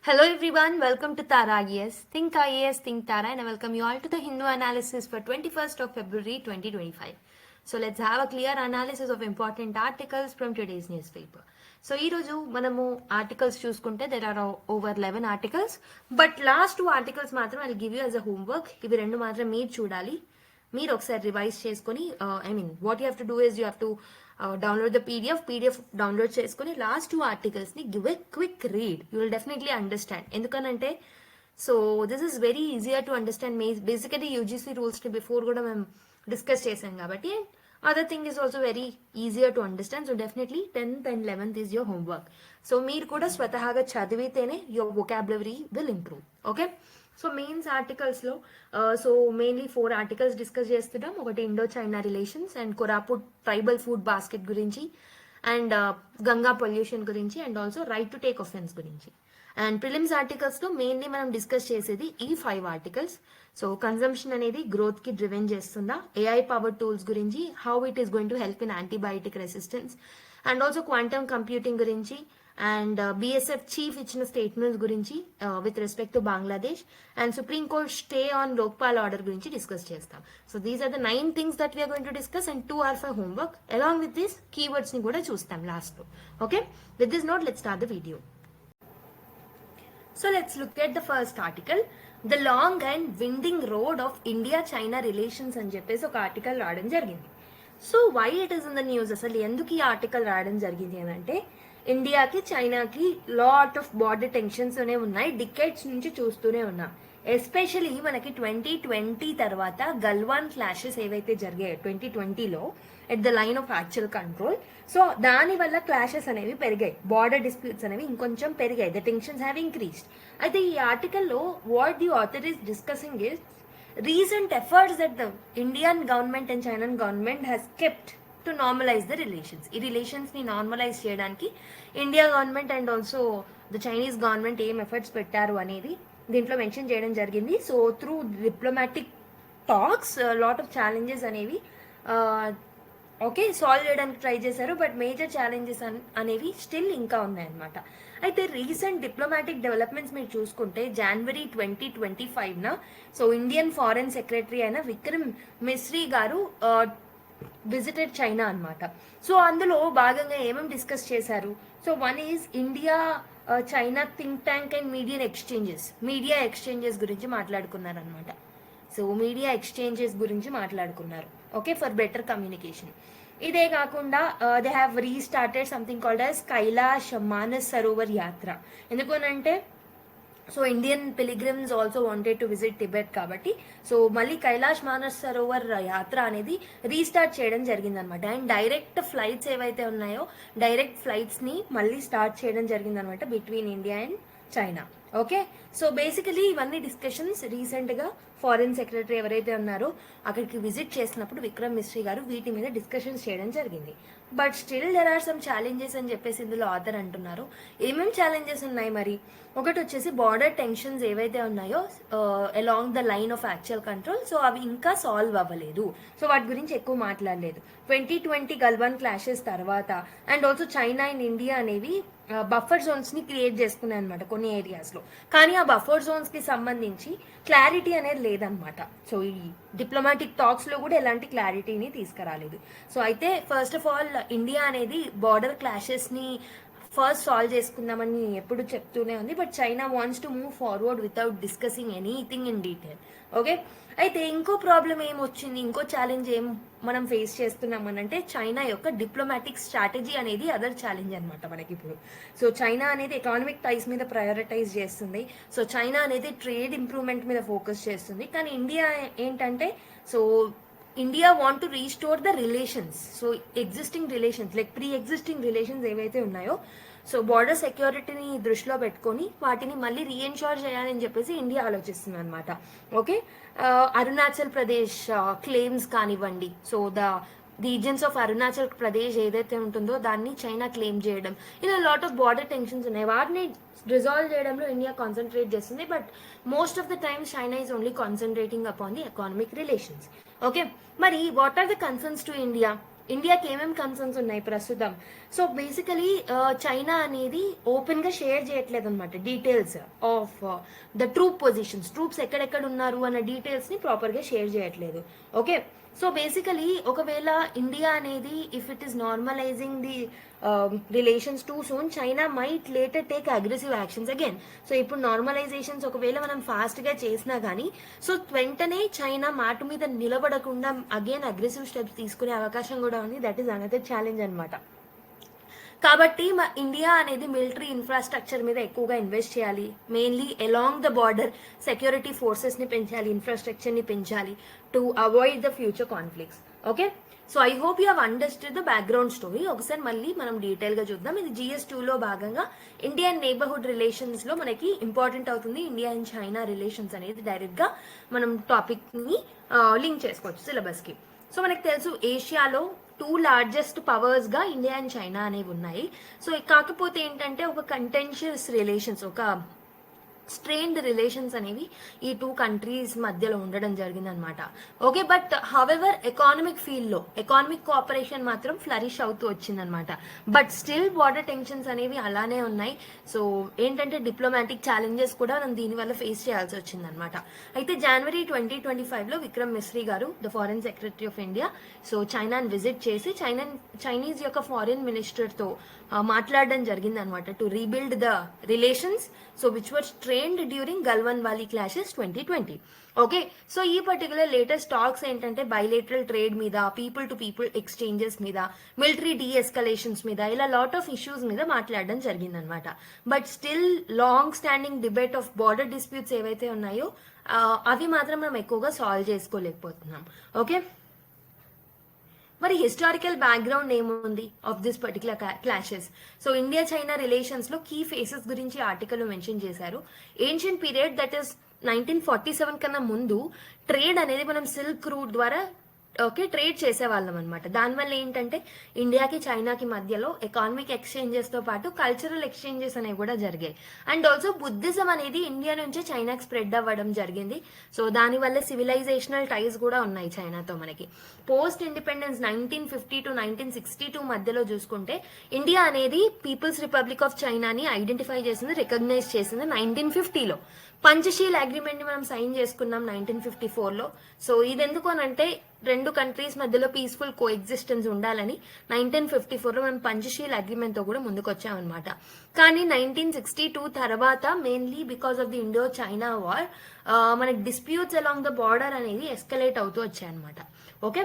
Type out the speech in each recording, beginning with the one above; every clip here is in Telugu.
Hello everyone, welcome to Tara IAS. Think IAS, Think Tara, and I welcome you all to the Hindu analysis for 21st of February 2025. So let's have a clear analysis of important articles from today's newspaper. So ఈరోజు మనము ఆర్టికల్స్ చూసుకుంటే there are over 11 articles, but last 2 articles మాత్రం I give you as a homework. ఇవి రెండు మాత్రం మీరు చూడాలి, మీరు ఒకసారి రివైజ్ చేసుకొని what you have to do is you have to download the PDF download చేసుకుని లాస్ట్ 2 ఆర్టికల్స్ని give a quick read. You will definitely understand. ఎందుకనంటే so this is very easier to understand. Basically UGC రూల్స్ని బిఫోర్ కూడా మేము డిస్కస్ చేసాం కాబట్టి other thing is also very easier to understand. So definitely 10th and 11th is your homework. So మీరు కూడా స్వతహాగా చదివితేనే your vocabulary will improve. Okay, so mains ఆర్టికల్స్లో సో మెయిన్లీ 4 ఆర్టికల్స్ డిస్కస్ చేస్తున్నాం. ఒకటి Indo China relations and Koraput tribal food basket గురించి, అండ్ గంగా పొల్యూషన్ గురించి, and also right to take offence గురించి. అండ్ ప్రిలిమ్స్ ఆర్టికల్స్లో మెయిన్లీ మనం డిస్కస్ చేసేది ఈ 5 ఆర్టికల్స్. సో కన్జంప్షన్ అనేది గ్రోత్కి డ్రివెన్ చేస్తుందా, ఏఐ పవర్ టూల్స్ గురించి, how it is going to help in antibiotic resistance, and also quantum computing గురించి, అండ్ బిఎస్ఎఫ్ చీఫ్ ఇచ్చిన స్టేట్మెంట్స్ గురించి with respect to Bangladesh, and supreme court stay on Lokpal order గురించి డిస్కస్ చేస్తాం. So these are the 9 things that we are going to discuss, and 2 are for homework. Along with this, keywords ని కూడా చూస్తాం లాస్ట్ లో. Okay, with this note let's start the video. So let's look at the first article, the long and winding road of India-China relations అని చెప్పేసి ఒక ఆర్టికల్ రాయడం జరిగింది. So why it is in the news, అసలు ఎందుకు ఈ ఆర్టికల్ రాయడం జరిగింది అని అంటే, ఇండియాకి చైనాకి లాట్ ఆఫ్ బార్డర్ టెన్షన్స్ అనే ఉన్నాయి, డికేట్స్ నుంచి చూస్తూనే ఉన్నాం. ఎస్పెషలీ మనకి 2020 తర్వాత గల్వాన్ క్లాషెస్ ఏవైతే జరిగాయో 2020లో at the line of actual control, so దాని వల్ల క్లాషెస్ అనేవి పెరిగాయి, బార్డర్ డిస్ప్యూట్స్ అనేవి ఇంకొంచెం పెరిగాయి, ద టెన్షన్స్ హ్యావ్ ఇంక్రీస్డ్. అయితే ఈ ఆర్టికల్లో what the author is discussing is recent efforts that the Indian government and China government has kept to normalize the relations. ఈ రిలేషన్స్ ని నార్మలైజ్ చేయడానికి India government and also the Chinese government ఏం ఎఫర్ట్స్ పెట్టారు అనేది దీంట్లో మెన్షన్ చేయడం జరిగింది. So through diplomatic talks lot of challenges అనేవి ఓకే సాల్వ్ చేయడానికి ట్రై చేశారు, బట్ మేజర్ ఛాలెంజెస్ అనేవి స్టిల్ ఇంకా ఉన్నాయన్నమాట. అయితే రీసెంట్ డిప్లొమాటిక్ డెవలప్మెంట్స్ మీరు చూసుకుంటే జనవరి 2025న సో ఇండియన్ ఫారెన్ సెక్రటరీ అయిన విక్రమ్ మిశ్రీ గారు విజిటెడ్ చైనా అనమాట. సో అందులో భాగంగా ఏమేమి డిస్కస్ చేశారు, so one is India China think tank and media exchanges గురించి మాట్లాడుకున్నారు అనమాట. సో మీడియా ఎక్స్చేంజెస్ గురించి మాట్లాడుకున్నారు, ఓకే, ఫర్ బెటర్ కమ్యూనికేషన్. ఇదే కాకుండా they have restarted something called as Kailash Manas Sarovar యాత్ర. ఎందుకనంటే so Indian pilgrims also wanted to visit Tibet కాబట్టి సో మళ్ళీ కైలాష్ మానస్ సరోవర్ యాత్ర అనేది రీస్టార్ట్ చేయడం జరిగిందనమాట. అండ్ డైరెక్ట్ ఫ్లైట్స్ ఏవైతే ఉన్నాయో డైరెక్ట్ ఫ్లైట్స్ని మళ్ళీ స్టార్ట్ చేయడం జరిగిందనమాట between India and China. Okay, so basically ఇవన్నీ డిస్కషన్స్ రీసెంట్గా ఫారిన్ సెక్రటరీ ఎవరైతే ఉన్నారో అక్కడికి విజిట్ చేసినప్పుడు విక్రమ్ మిశ్రీ గారు వీటి మీద డిస్కషన్స్ చేయడం జరిగింది. But still there are some challenges అని చెప్పేసి ఇందులో ఆథర్ అంటున్నారు. ఏమేమి ఛాలెంజెస్ ఉన్నాయి మరి, ఒకటి వచ్చేసి బార్డర్ టెన్షన్స్ ఏవైతే ఉన్నాయో along the line of actual control, so అవి ఇంకా సాల్వ్ అవ్వలేదు, సో వాటి గురించి ఎక్కువ మాట్లాడలేదు. 2020 గల్వాన్ క్లాషెస్ తర్వాత and also China and India అనేవి బఫర్ జోన్స్ని క్రియేట్ చేసుకున్నాయి అనమాట కొన్ని ఏరియాస్లో, కానీ ఆ బఫర్ జోన్స్కి సంబంధించి క్లారిటీ అనేది లేదనమాట. సో ఈ డిప్లొమాటిక్ టాక్స్లో కూడా ఎలాంటి క్లారిటీని తీసుకురాలేదు. సో అయితే ఫస్ట్ ఆఫ్ ఆల్ ఇండియా అనేది బార్డర్ క్లాషెస్ని ఫస్ట్ సాల్వ్ చేసుకుందామని ఎప్పుడు చెప్తూనే ఉంది, but China wants to move forward without discussing anything in detail. Okay, అయితే ఇంకో ప్రాబ్లం ఏమొచ్చింది, ఇంకో ఛాలెంజ్ ఏం మనం ఫేస్ చేస్తున్నాం అని అంటే చైనా యొక్క డిప్లొమాటిక్ స్ట్రాటజీ అనేది అదర్ ఛాలెంజ్ అనమాట మనకి ఇప్పుడు. సో చైనా అనేది ఎకానమిక్ టైస్ మీద ప్రయారిటైజ్ చేస్తుంది, సో చైనా అనేది ట్రేడ్ ఇంప్రూవ్మెంట్ మీద ఫోకస్ చేస్తుంది, కానీ ఇండియా ఏంటంటే so India want to restore the relations, so existing relations like pre existing relations ఏవైతే ఉన్నాయో సో బార్డర్ సెక్యూరిటీని దృష్టిలో పెట్టుకొని వాటిని మళ్ళీ రీఎన్షోర్ చేయాలని చెప్పేసి ఇండియా ఆలోచిస్తుంది అనమాట. ఓకే, అరుణాచల్ ప్రదేశ్ క్లెయిమ్స్ కానివ్వండి, so the reasons of Arunachal Pradesh ఏదైతే ఉంటుందో దాన్ని చైనా క్లెయిమ్ చేయడం, ఇలా లాట్ ఆఫ్ బార్డర్ టెన్షన్స్ ఉన్నాయి, వాటిని రిజాల్వ్ చేయడంలో ఇండియా కాన్సన్ట్రేట్ చేస్తుంది, but most of the times China is only concentrating upon the economic relations. Okay, మరి what are the concerns to India, ఇండియాకి ఏమేమి కన్సర్న్స్ ఉన్నాయి ప్రస్తుతం. సో బేసికలీ చైనా అనేది ఓపెన్ గా షేర్ చేయట్లేదు అనమాట details of the troop positions, troops ఎక్కడెక్కడ ఉన్నారు అన్న డీటెయిల్స్ ని ప్రాపర్ గా షేర్ చేయట్లేదు. ఓకే, సో బేసికలీ ఒకవేళ ఇండియా అనేది if it is normalising the relations two soon, China might later take aggressive actions again. So ఇప్పుడు నార్మలైజేషన్స్ ఒకవేళ మనం ఫాస్ట్ గా చేసినా కానీ సో వెంటనే చైనా మాట మీద నిలబడకుండా అగైన్ అగ్రెసివ్ స్టెప్స్ తీసుకునే అవకాశం కూడా ఉంది. దట్ ఈస్ అనదర్ ఛాలెంజ్ అనమాట. కాబట్టి ఇండియా అనేది మిలిటరీ ఇన్ఫ్రాస్ట్రక్చర్ మీద ఎక్కువగా ఇన్వెస్ట్ చేయాలి. Mainly along the border security forces ని పెంచాలి, ఇన్ఫ్రాస్ట్రక్చర్ ని పెంచాలి to avoid the future conflicts. Okay, so I hope you have understood the background story. ఒకసారి మళ్ళీ మనం డీటెయిల్ గా చూద్దాం. ఇది GS2 లో భాగంగా ఇండియన్ నేబర్హుడ్ రిలేషన్స్ లో మనకి ఇంపార్టెంట్ అవుతుంది. ఇండియా అండ్ చైనా రిలేషన్స్ అనేది డైరెక్ట్ గా మనం టాపిక్ ని లింక్ చేసుకోవచ్చు సిలబస్ కి. సో మనకు తెలుసు ఏషియాలో 2 లార్జెస్ట్ పవర్స్ గా ఇండియా అండ్ చైనా అనేవి ఉన్నాయి. సో కాకపోతే ఏంటంటే ఒక కంటెన్షియస్ రిలేషన్స్, ఒక స్ట్రెయిన్డ్ రిలేషన్స్ అనేవి ఈ 2 కంట్రీస్ మధ్యలో ఉండడం జరిగింది అనమాట. Okay, but however economic field లో ఎకానమిక్ కోఆపరేషన్ మాత్రం ఫ్లరిష్ అవుతూ వచ్చిందనమాట. బట్ స్టిల్ బార్డర్ టెన్షన్స్ అనేవి అలానే ఉన్నాయి. సో ఏంటంటే డిప్లొమాటిక్ ఛాలెంజెస్ కూడా మనం దీనివల్ల ఫేస్ చేయాల్సి వచ్చిందనమాట. అయితే జనవరి 2025 లో Vikram Misri garu, the foreign secretary of India, so చైనాని విజిట్ చేసి చైనీస్ యొక్క ఫారిన్ మినిస్టర్ తో మాట్లాడడం జరిగింది అనమాట to rebuild the relations so which were strained during Galwan valley clashes 2020. Okay, so ఈ పర్టికులర్ లేటెస్ట్ టాక్స్ ఏంటంటే బైలేటరల్ ట్రేడ్ మీద, పీపుల్ టు పీపుల్ ఎక్స్చేంజెస్ మీద, మిలిటరీ డీఎస్కలేషన్స్ మీద, ఇలా లాట్ ఆఫ్ ఇష్యూస్ మీద మాట్లాడడం జరిగిందనమాట. But still long standing debate of border disputes ఏవైతే ఉన్నాయో అవి మాత్రం మనం ఎక్కువగా సాల్వ్ చేసుకోలేకపోతున్నాం. ఓకే, మరి హిస్టారికల్ బ్యాక్గ్రౌండ్ ఏముంది of this particular clashes? So India China relations లో కీ ఫేసెస్ గురించి ఆర్టికల్ మెన్షన్ చేశారు. ఏన్షియన్ పీరియడ్ దట్ ఈస్ 1947 కన్నా ముందు ట్రేడ్ అనేది మనం సిల్క్ రూట్ ద్వారా ట్రేడ్ చేసేవాళ్ళం అనమాట. దానివల్ల ఏంటంటే ఇండియాకి చైనాకి మధ్యలో ఎకానమిక్ ఎక్స్చేంజెస్ తో పాటు కల్చరల్ ఎక్స్చేంజెస్ అనేవి కూడా జరిగాయి. అండ్ ఆల్సో బుద్ధిజం అనేది ఇండియా నుంచి చైనాకి స్ప్రెడ్ అవ్వడం జరిగింది. సో దానివల్ల సివిలైజేషనల్ టైస్ కూడా ఉన్నాయి చైనాతో మనకి. పోస్ట్ ఇండిపెండెన్స్ 1950 to 1962 మధ్యలో చూసుకుంటే ఇండియా అనేది పీపుల్స్ రిపబ్లిక్ ఆఫ్ చైనాని ఐడెంటిఫై చేసింది, రికగ్నైజ్ చేసింది 1950లో. పంచశీల్ అగ్రిమెంట్ ని మనం సైన్ చేసుకున్నాం 1954 లో. సో ఇది ఎందుకు అనంటే 2 కంట్రీస్ మధ్యలో పీస్ఫుల్ కో ఎగ్జిస్టెన్స్ ఉండాలని 1954 లో మనం పంచశీల్ అగ్రిమెంట్ తో కూడా ముందుకు వచ్చామన్నమాట. కానీ 1962 తర్వాత mainly because of the Indo China war మనకి డిస్ప్యూట్స్ అలాంగ్ ద బార్డర్ అనేది ఎస్కలేట్ అవుతూ వచ్చాయన్నమాట. ఓకే,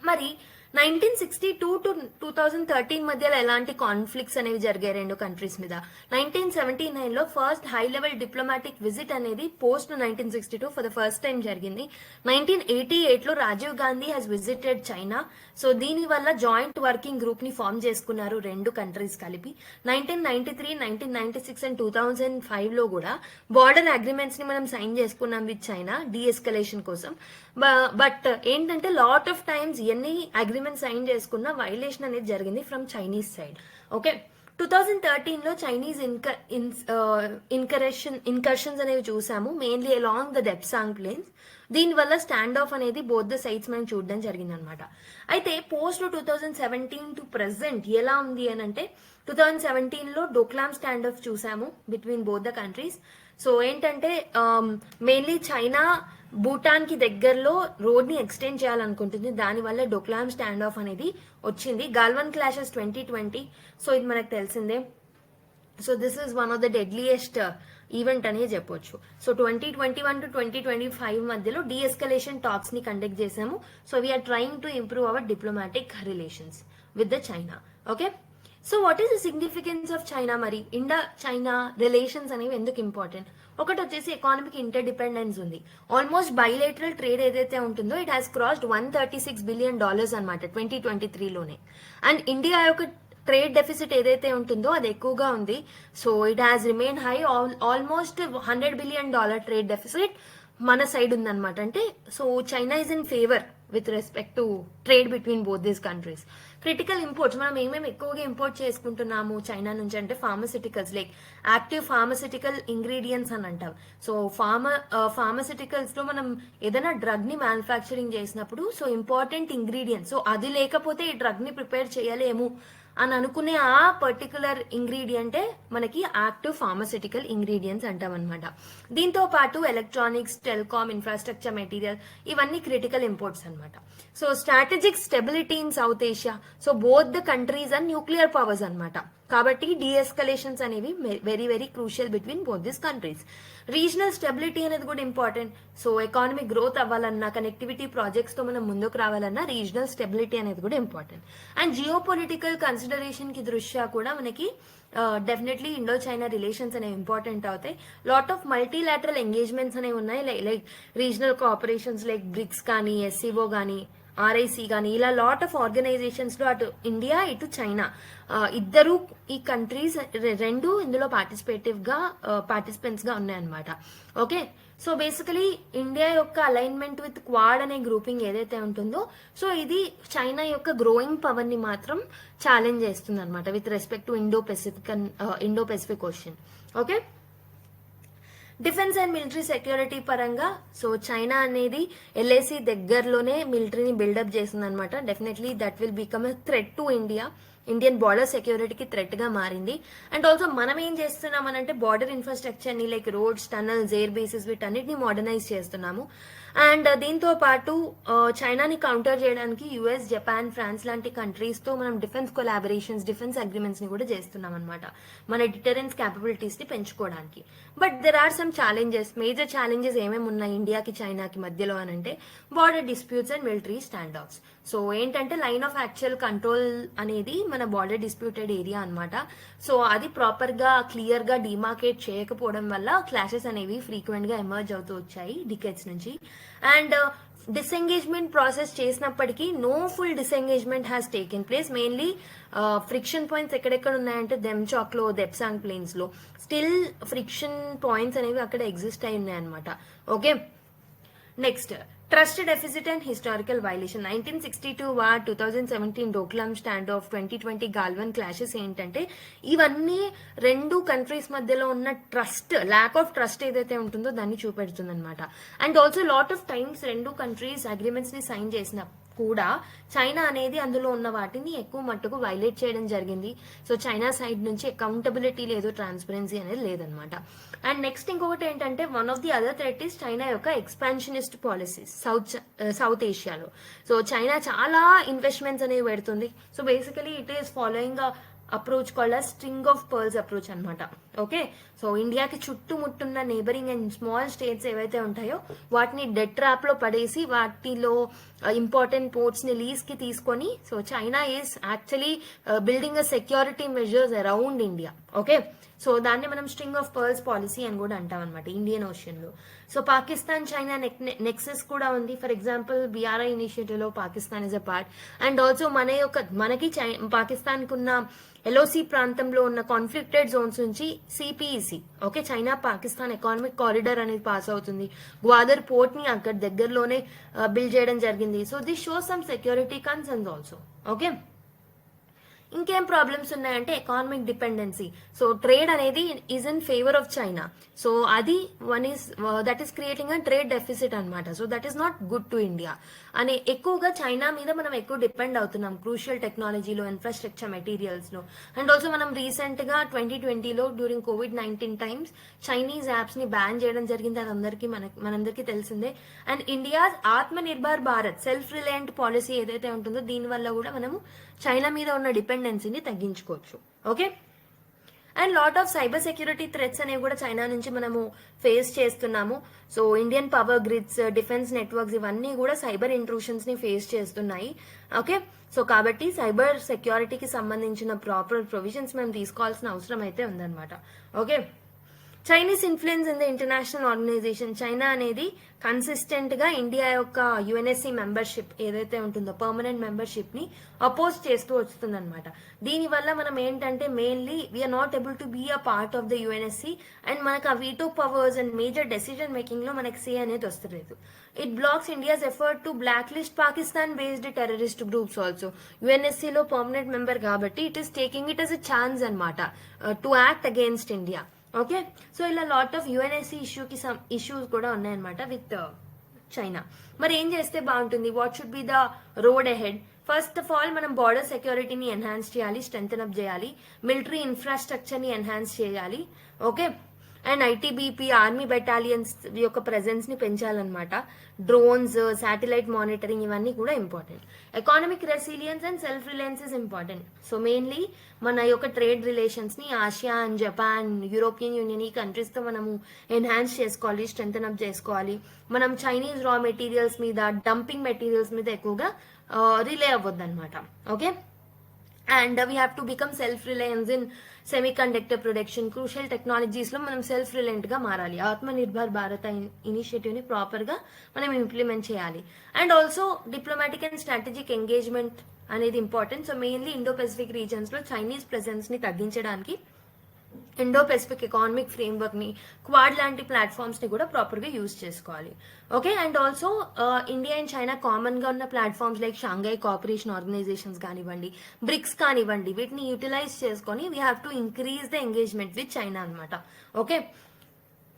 మరి 1962 to 2013 మధ్యలో ఎలాంటి కాన్ఫ్లిక్ట్స్ అనేవి జరిగాయి 2 కంట్రీస్ మీద? 1979 లో first high level diplomatic visit అనేది post 1962 for the first time జరిగింది. 1988 లో Rajiv Gandhi has visited China. So దీని వల్ల జాయింట్ వర్కింగ్ గ్రూప్ ని ఫామ్ చేసుకున్నారు 2 కంట్రీస్ కలిపి. 1993, 1996 అండ్ 2005 లో కూడా బార్డర్ అగ్రిమెంట్స్ ని మనం సైన్ చేసుకున్నాం విత్ చైనా డీఎస్కలేషన్ కోసం. బట్ ఏంటంటే లాట్ ఆఫ్ టైమ్స్ ఎన్ని అగ్రిమెంట్ సైన్ చేసుకున్న వైలేషన్ అనేది జరిగింది ఫ్రమ్ చైనీస్ సైడ్. ఓకే, 2013 లో చైనీస్ ఇన్కర్షన్స్ అనేవి చూసాము, mainly along the Depsang plains. దీనివల్ల స్టాండ్ ఆఫ్ అనేది బోత్ ద సైడ్స్ మనం చూడడం జరిగింది అనమాట. అయితే పోస్ట్ 2017 టు ప్రెసెంట్ ఎలా ఉంది అని అంటే 2017 లో డోక్లాం స్టాండ్ ఆఫ్ చూసాము between both the countries. So ఏంటంటే మెయిన్లీ చైనా భూటాన్ కి దగ్గరలో రోడ్ ని ఎక్స్టెండ్ చేయాలనుకుంటుంది, దానివల్ల డోక్లాం స్టాండ్ ఆఫ్ అనేది వచ్చింది. గాల్వన్ క్లాషెస్ 2020, సో ఇది మనకు తెలిసిందే. So this is one of the deadliest event అనే చెప్పొచ్చు. సో 2021 to 2025 మధ్యలో డీఎస్కలేషన్ టాక్స్ ని కండక్ట్ చేసాము. So we are trying to improve our diplomatic relations with the China. Okay, so what is the significance of China? మరి ఇండియా చైనా రిలేషన్స్ అనేవి ఎందుకు ఇంపార్టెంట్? ఒకటి వచ్చేసి ఎకానమిక్ ఇంటర్ డిపెండెన్స్ ఉంది. ఆల్మోస్ట్ బైలేటరల్ ట్రేడ్ ఏదైతే ఉంటుందో ఇట్ హాస్ క్రాస్డ్ $136 బిలియన్ అనమాట 2023లోనే. అండ్ ఇండియా యొక్క ట్రేడ్ డెఫిసిట్ ఏదైతే ఉంటుందో అది ఎక్కువగా ఉంది. So it has remain high, almost $100 billion trade deficit మన సైడ్ ఉందన్నమాట. అంటే so China is in favour with respect to trade between both these countries. Critical imports మనం ఏమేమి ఎక్కువగా ఇంపోర్ట్ చేసుకుంటున్నాము చైనా నుంచి అంటే pharmaceuticals, like active pharmaceutical ingredients అని అంటాం. సో ఫార్మసిటికల్స్ లో మనం ఏదైనా డ్రగ్ ని మ్యానుఫ్యాక్చరింగ్ చేసినప్పుడు సో ఇంపార్టెంట్ ఇంగ్రీడియంట్స్, సో అది లేకపోతే ఈ డ్రగ్ ని ప్రిపేర్ చేయలేము అని అనుకునే ఆ పర్టికులర్ ఇంగ్రీడియంటే మనకి యాక్టివ్ ఫార్మసిటికల్ ఇంగ్రీడియంట్స్ అంటాం అనమాట. దీంతో పాటు ఎలక్ట్రానిక్స్, టెలికామ్, ఇన్ఫ్రాస్ట్రక్చర్ మెటీరియల్ ఇవన్నీ క్రిటికల్ ఇంపోర్ట్స్ అనమాట. So strategic stability in south Asia, so both the countries and nuclear powers అనమాట. కాబట్టి డీఎస్కలేషన్స్ అనేవి very very crucial between both this countries. Regional stability అనేది కూడా ఇంపార్టెంట్. సో ఎకానమిక్ గ్రోత్ అవ్వాలన్నా, కనెక్టివిటీ ప్రాజెక్ట్స్ తో మనం ముందుకు రావాలన్నా రీజనల్ స్టెబిలిటీ అనేది కూడా important. And geo political consideration కి దృష్ట్యా కూడా మనకి డెఫినెట్లీ ఇండో చైనా రిలేషన్స్ అనేవి ఇంపార్టెంట్ అవుతాయి. లాట్ ఆఫ్ మల్టీలాటరల్ ఎంగేజ్మెంట్స్ అనేవి ఉన్నాయి, like regional cooperations like BRICS కానీ, ఎస్సీఓ కానీ, ఆర్ఐసి కానీ, ఇలా లాట్ ఆఫ్ ఆర్గనైజేషన్స్ లో అటు ఇండియా ఇటు చైనా ఇద్దరు ఈ కంట్రీస్ రెండు ఇందులో పార్టిసిపెంట్స్ గా ఉన్నాయన్నమాట. ఓకే, సో బేసికలీ ఇండియా యొక్క అలైన్మెంట్ విత్ క్వాడ్ అనే గ్రూపింగ్ ఏదైతే ఉంటుందో సో ఇది చైనా యొక్క గ్రోయింగ్ పవర్ ని మాత్రం ఛాలెంజ్ చేస్తుంది అనమాట with respect to Indo Pacific ocean. Okay, defence and military security పరంగా సో చైనా అనేది ఎల్ఏసి దగ్గరలోనే మిలిటరీని బిల్డప్ చేస్తుంది అనమాట. Definitely that will become a threat to Indian border సెక్యూరిటీకి థ్రెట్ గా మారింది. అండ్ ఆల్సో మనం ఏం చేస్తున్నాం అంటే బార్డర్ ఇన్ఫ్రాస్ట్రక్చర్ ని like roads, tunnels, air bases వీటన్నిటిని మోడర్నైజ్ చేస్తున్నాము. అండ్ దీంతో పాటు చైనాని కౌంటర్ చేయడానికి యుఎస్, జపాన్, ఫ్రాన్స్ లాంటి కంట్రీస్ తో మనం డిఫెన్స్ కొలాబరేషన్స్, డిఫెన్స్ అగ్రిమెంట్స్ ని కూడా చేస్తున్నాం అనమాట మన డిటరెన్స్ క్యాపబిలిటీస్ ని పెంచుకోవడానికి. But there are some challenges. Major challenges ఏమేమి ఉన్నాయి ఇండియాకి చైనాకి మధ్యలో అని అంటే border disputes and military stand offs. So ఏంటంటే లైన్ ఆఫ్ యాక్చువల్ కంట్రోల్ అనేది మన బార్డర్ డిస్ప్యూటెడ్ ఏరియా అనమాట. సో అది ప్రాపర్ గా క్లియర్ గా డిమార్కేట్ చేయకపోవడం వల్ల క్లాషెస్ అనేవి ఫ్రీక్వెంట్ గా ఎమర్జ్ అవుతూ వచ్చాయి డికెట్స్ నుంచి. అండ్ డిసెంగేజ్మెంట్ ప్రాసెస్ చేసినప్పటికీ no full disengagement has taken place. Mainly friction points ఎక్కడెక్కడ ఉన్నాయంటే దెమ్చాక్ లో, దెప్సాంగ్ ప్లేన్స్ లో స్టిల్ ఫ్రిక్షన్ పాయింట్స్ అనేవి అక్కడ ఎగ్జిస్ట్ అయి ఉన్నాయి అనమాట. Okay, next trust deficit and historical violation. 1962 war, 2017 Doklam stand off, 2020 Galwan clashes ఏంటంటే ఇవన్నీ రెండు కంట్రీస్ మధ్యలో ఉన్న ట్రస్ట్, ల్యాక్ ఆఫ్ ట్రస్ట్ ఏదైతే ఉంటుందో దాన్ని చూపెడుతుంది అనమాట. And also lot of times రెండు కంట్రీస్ అగ్రిమెంట్స్ ని సైన్ చేసిన కూడా చైనా అనేది అందులో ఉన్న వాటిని ఎక్కువ మట్టుకు వైలేట్ చేయడం జరిగింది. సో చైనా సైడ్ నుంచి అకౌంటబిలిటీ లేదు, ట్రాన్స్పరెన్సీ అనేది లేదనమాట. అండ్ నెక్స్ట్ ఇంకొకటి ఏంటంటే one of the other threat is China యొక్క ఎక్స్పాన్షనిస్ట్ పాలసీస్ సౌత్ ఏషియాలో. సో చైనా చాలా ఇన్వెస్ట్మెంట్స్ అనేవి పెడుతుంది. So basically it is following approach called as string of pearls approach అనమాట. ఓకే, సో ఇండియాకి చుట్టుముట్టున్న నేబరింగ్ అండ్ స్మాల్ స్టేట్స్ ఏవైతే ఉంటాయో వాటిని డెట్ ట్రాప్ లో పడేసి వాటిలో ఇంపార్టెంట్ పోర్ట్స్ ని లీజ్ కి తీసుకొని so China is actually building a security measures around India. Okay, so దాన్ని మనం స్ట్రింగ్ ఆఫ్ పర్ల్స్ పాలసీ అని కూడా అంటాం అనమాట ఇండియన్ ఓషన్ లో. సో పాకిస్తాన్ చైనా నెక్సెస్ కూడా ఉంది. ఫర్ ఎగ్జాంపుల్ బిఆర్ఐ ఇనిషియేటివ్ లో Pakistan is a part. And also మనకి పాకిస్తాన్ కు ఉన్న ఎల్ఓసి ప్రాంతంలో ఉన్న కాన్ఫ్లిక్టెడ్ జోన్స్ నుంచి CPEC, okay, China Pakistan economic corridor అనేది పాస్ అవుతుంది. గ్వాదర్ పోర్ట్ ని అక్కడ దగ్గరలోనే బిల్డ్ చేయడం జరిగింది. So this show some security concerns also. Okay, ఇంకేం ప్రాబ్లమ్స్ ఉన్నాయంటే ఎకానమిక్ డిపెండెన్సీ. సో ట్రేడ్ అనేది is in favour of China. So అది that is creating a trade deficit అనమాట. So that is not good to India. అని ఎక్కువగా చైనా మీద మనం ఎక్కువ డిపెండ్ అవుతున్నాం క్రూషియల్ టెక్నాలజీలో, ఇన్ఫ్రాస్ట్రక్చర్ మెటీరియల్స్ లో. అండ్ ఆల్సో మనం రీసెంట్ గా 2020లో during COVID-19 times Chinese apps ని బ్యాన్ చేయడం జరిగింది. అది మనందరికీ తెలిసిందే. And India Atma Nirbhar Bharat, self reliant policy ఏదైతే ఉంటుందో దీని వల్ల కూడా మనము చైనా మీద ఉన్న డిపెండెన్సీని తగ్గించుకోవచ్చు. Okay, and lot of cyber security threats అనేవి కూడా చైనా నుంచి మనము ఫేస్ చేస్తున్నాము. So Indian power grids, defence networks ఇవన్నీ కూడా సైబర్ ఇంట్రూషన్స్ ని ఫేస్ చేస్తున్నాయి. ఓకే, సో కాబట్టి సైబర్ సెక్యూరిటీకి సంబంధించిన ప్రాపర్ ప్రొవిజన్స్ మేము తీసుకోవాల్సిన అవసరం అయితే ఉందన్నమాట. Okay, Chinese influence in the international organisation. China అనేది కన్సిస్టెంట్ గా ఇండియా యొక్క యుఎన్ఎస్సి మెంబర్షిప్ ఏదైతే ఉంటుందో పర్మనెంట్ మెంబర్షిప్ ని అపోజ్ చేస్తూ వస్తుందన్నమాట. దీనివల్ల మనం ఏంటంటే mainly we are not able to be a part of the UNSC and మనకు ఆ veto powers and major decision making లో మనకి సే అనేది వస్తలేదు. It blocks India's effort to blacklist Pakistan based terrorist groups also. UNSC లో పర్మనెంట్ మెంబర్ కాబట్టి it is taking it as a chance అనమాట to act against India. Okay, so ఇలా లాట్ ఆఫ్ యుఎన్ఎస్సి ఇష్యూకి సమ్ ఇష్యూస్ కూడా ఉన్నాయన్నమాట విత్ చైనా. మరి ఏం చేస్తే బాగుంటుంది? What should be the road ahead? First of all మనం బార్డర్ సెక్యూరిటీని ఎన్హాన్స్ చేయాలి, స్ట్రెంథన్ అప్ చేయాలి, మిలిటరీ ఇన్ఫ్రాస్ట్రక్చర్ ని ఎన్హాన్స్ చేయాలి. Okay, and ITBP army battalions యొక్క ప్రెజెన్స్ ని పెంచాలన్నమాట. డ్రోన్స్, శాటిలైట్ మానిటరింగ్ ఇవన్నీ కూడా important. Economic resilience and self Reliance is important. So mainly మన యొక్క ట్రేడ్ రిలేషన్స్ ని ఆసియాన్, జపాన్, యూరోపియన్ యూనియన్ ఈ కంట్రీస్ తో మనము ఎన్హాన్స్ చేసుకోవాలి, స్ట్రెంథన్ అప్ చేసుకోవాలి. మనం చైనీస్ రా మెటీరియల్స్ మీద, డంపింగ్ మెటీరియల్స్ మీద ఎక్కువగా రిలే అవ్వద్దు అనమాట. Okay, and we have to become self reliance in semiconductor production. Crucial technologies లో మనం సెల్ఫ్ రిలయంట్ గా మారాలి. ఆత్మ నిర్భర్ భారత్ ఇనిషియేటివ్ ని ప్రాపర్ గా మనం ఇంప్లిమెంట్ చేయాలి. And also diplomatic and strategic engagement అనేది important. So mainly Indo Pacific regions లో చైనీస్ ప్రెసెన్స్ ని తగ్గించడానికి ఇండో పెసిఫిక్ ఎకానమిక్ ఫ్రేమ్వర్క్ ని, క్వాడ్ లాంటి ప్లాట్ఫామ్స్ ని కూడా ప్రాపర్ గా యూజ్ చేసుకోవాలి. Okay, and also India and China common గా ఉన్న platforms like Shanghai cooperation organisations కానివ్వండి, బ్రిక్స్ కానివ్వండి, వీటిని యూటిలైజ్ చేసుకొని we have to increase the engagement with China అనమాట. ఓకే,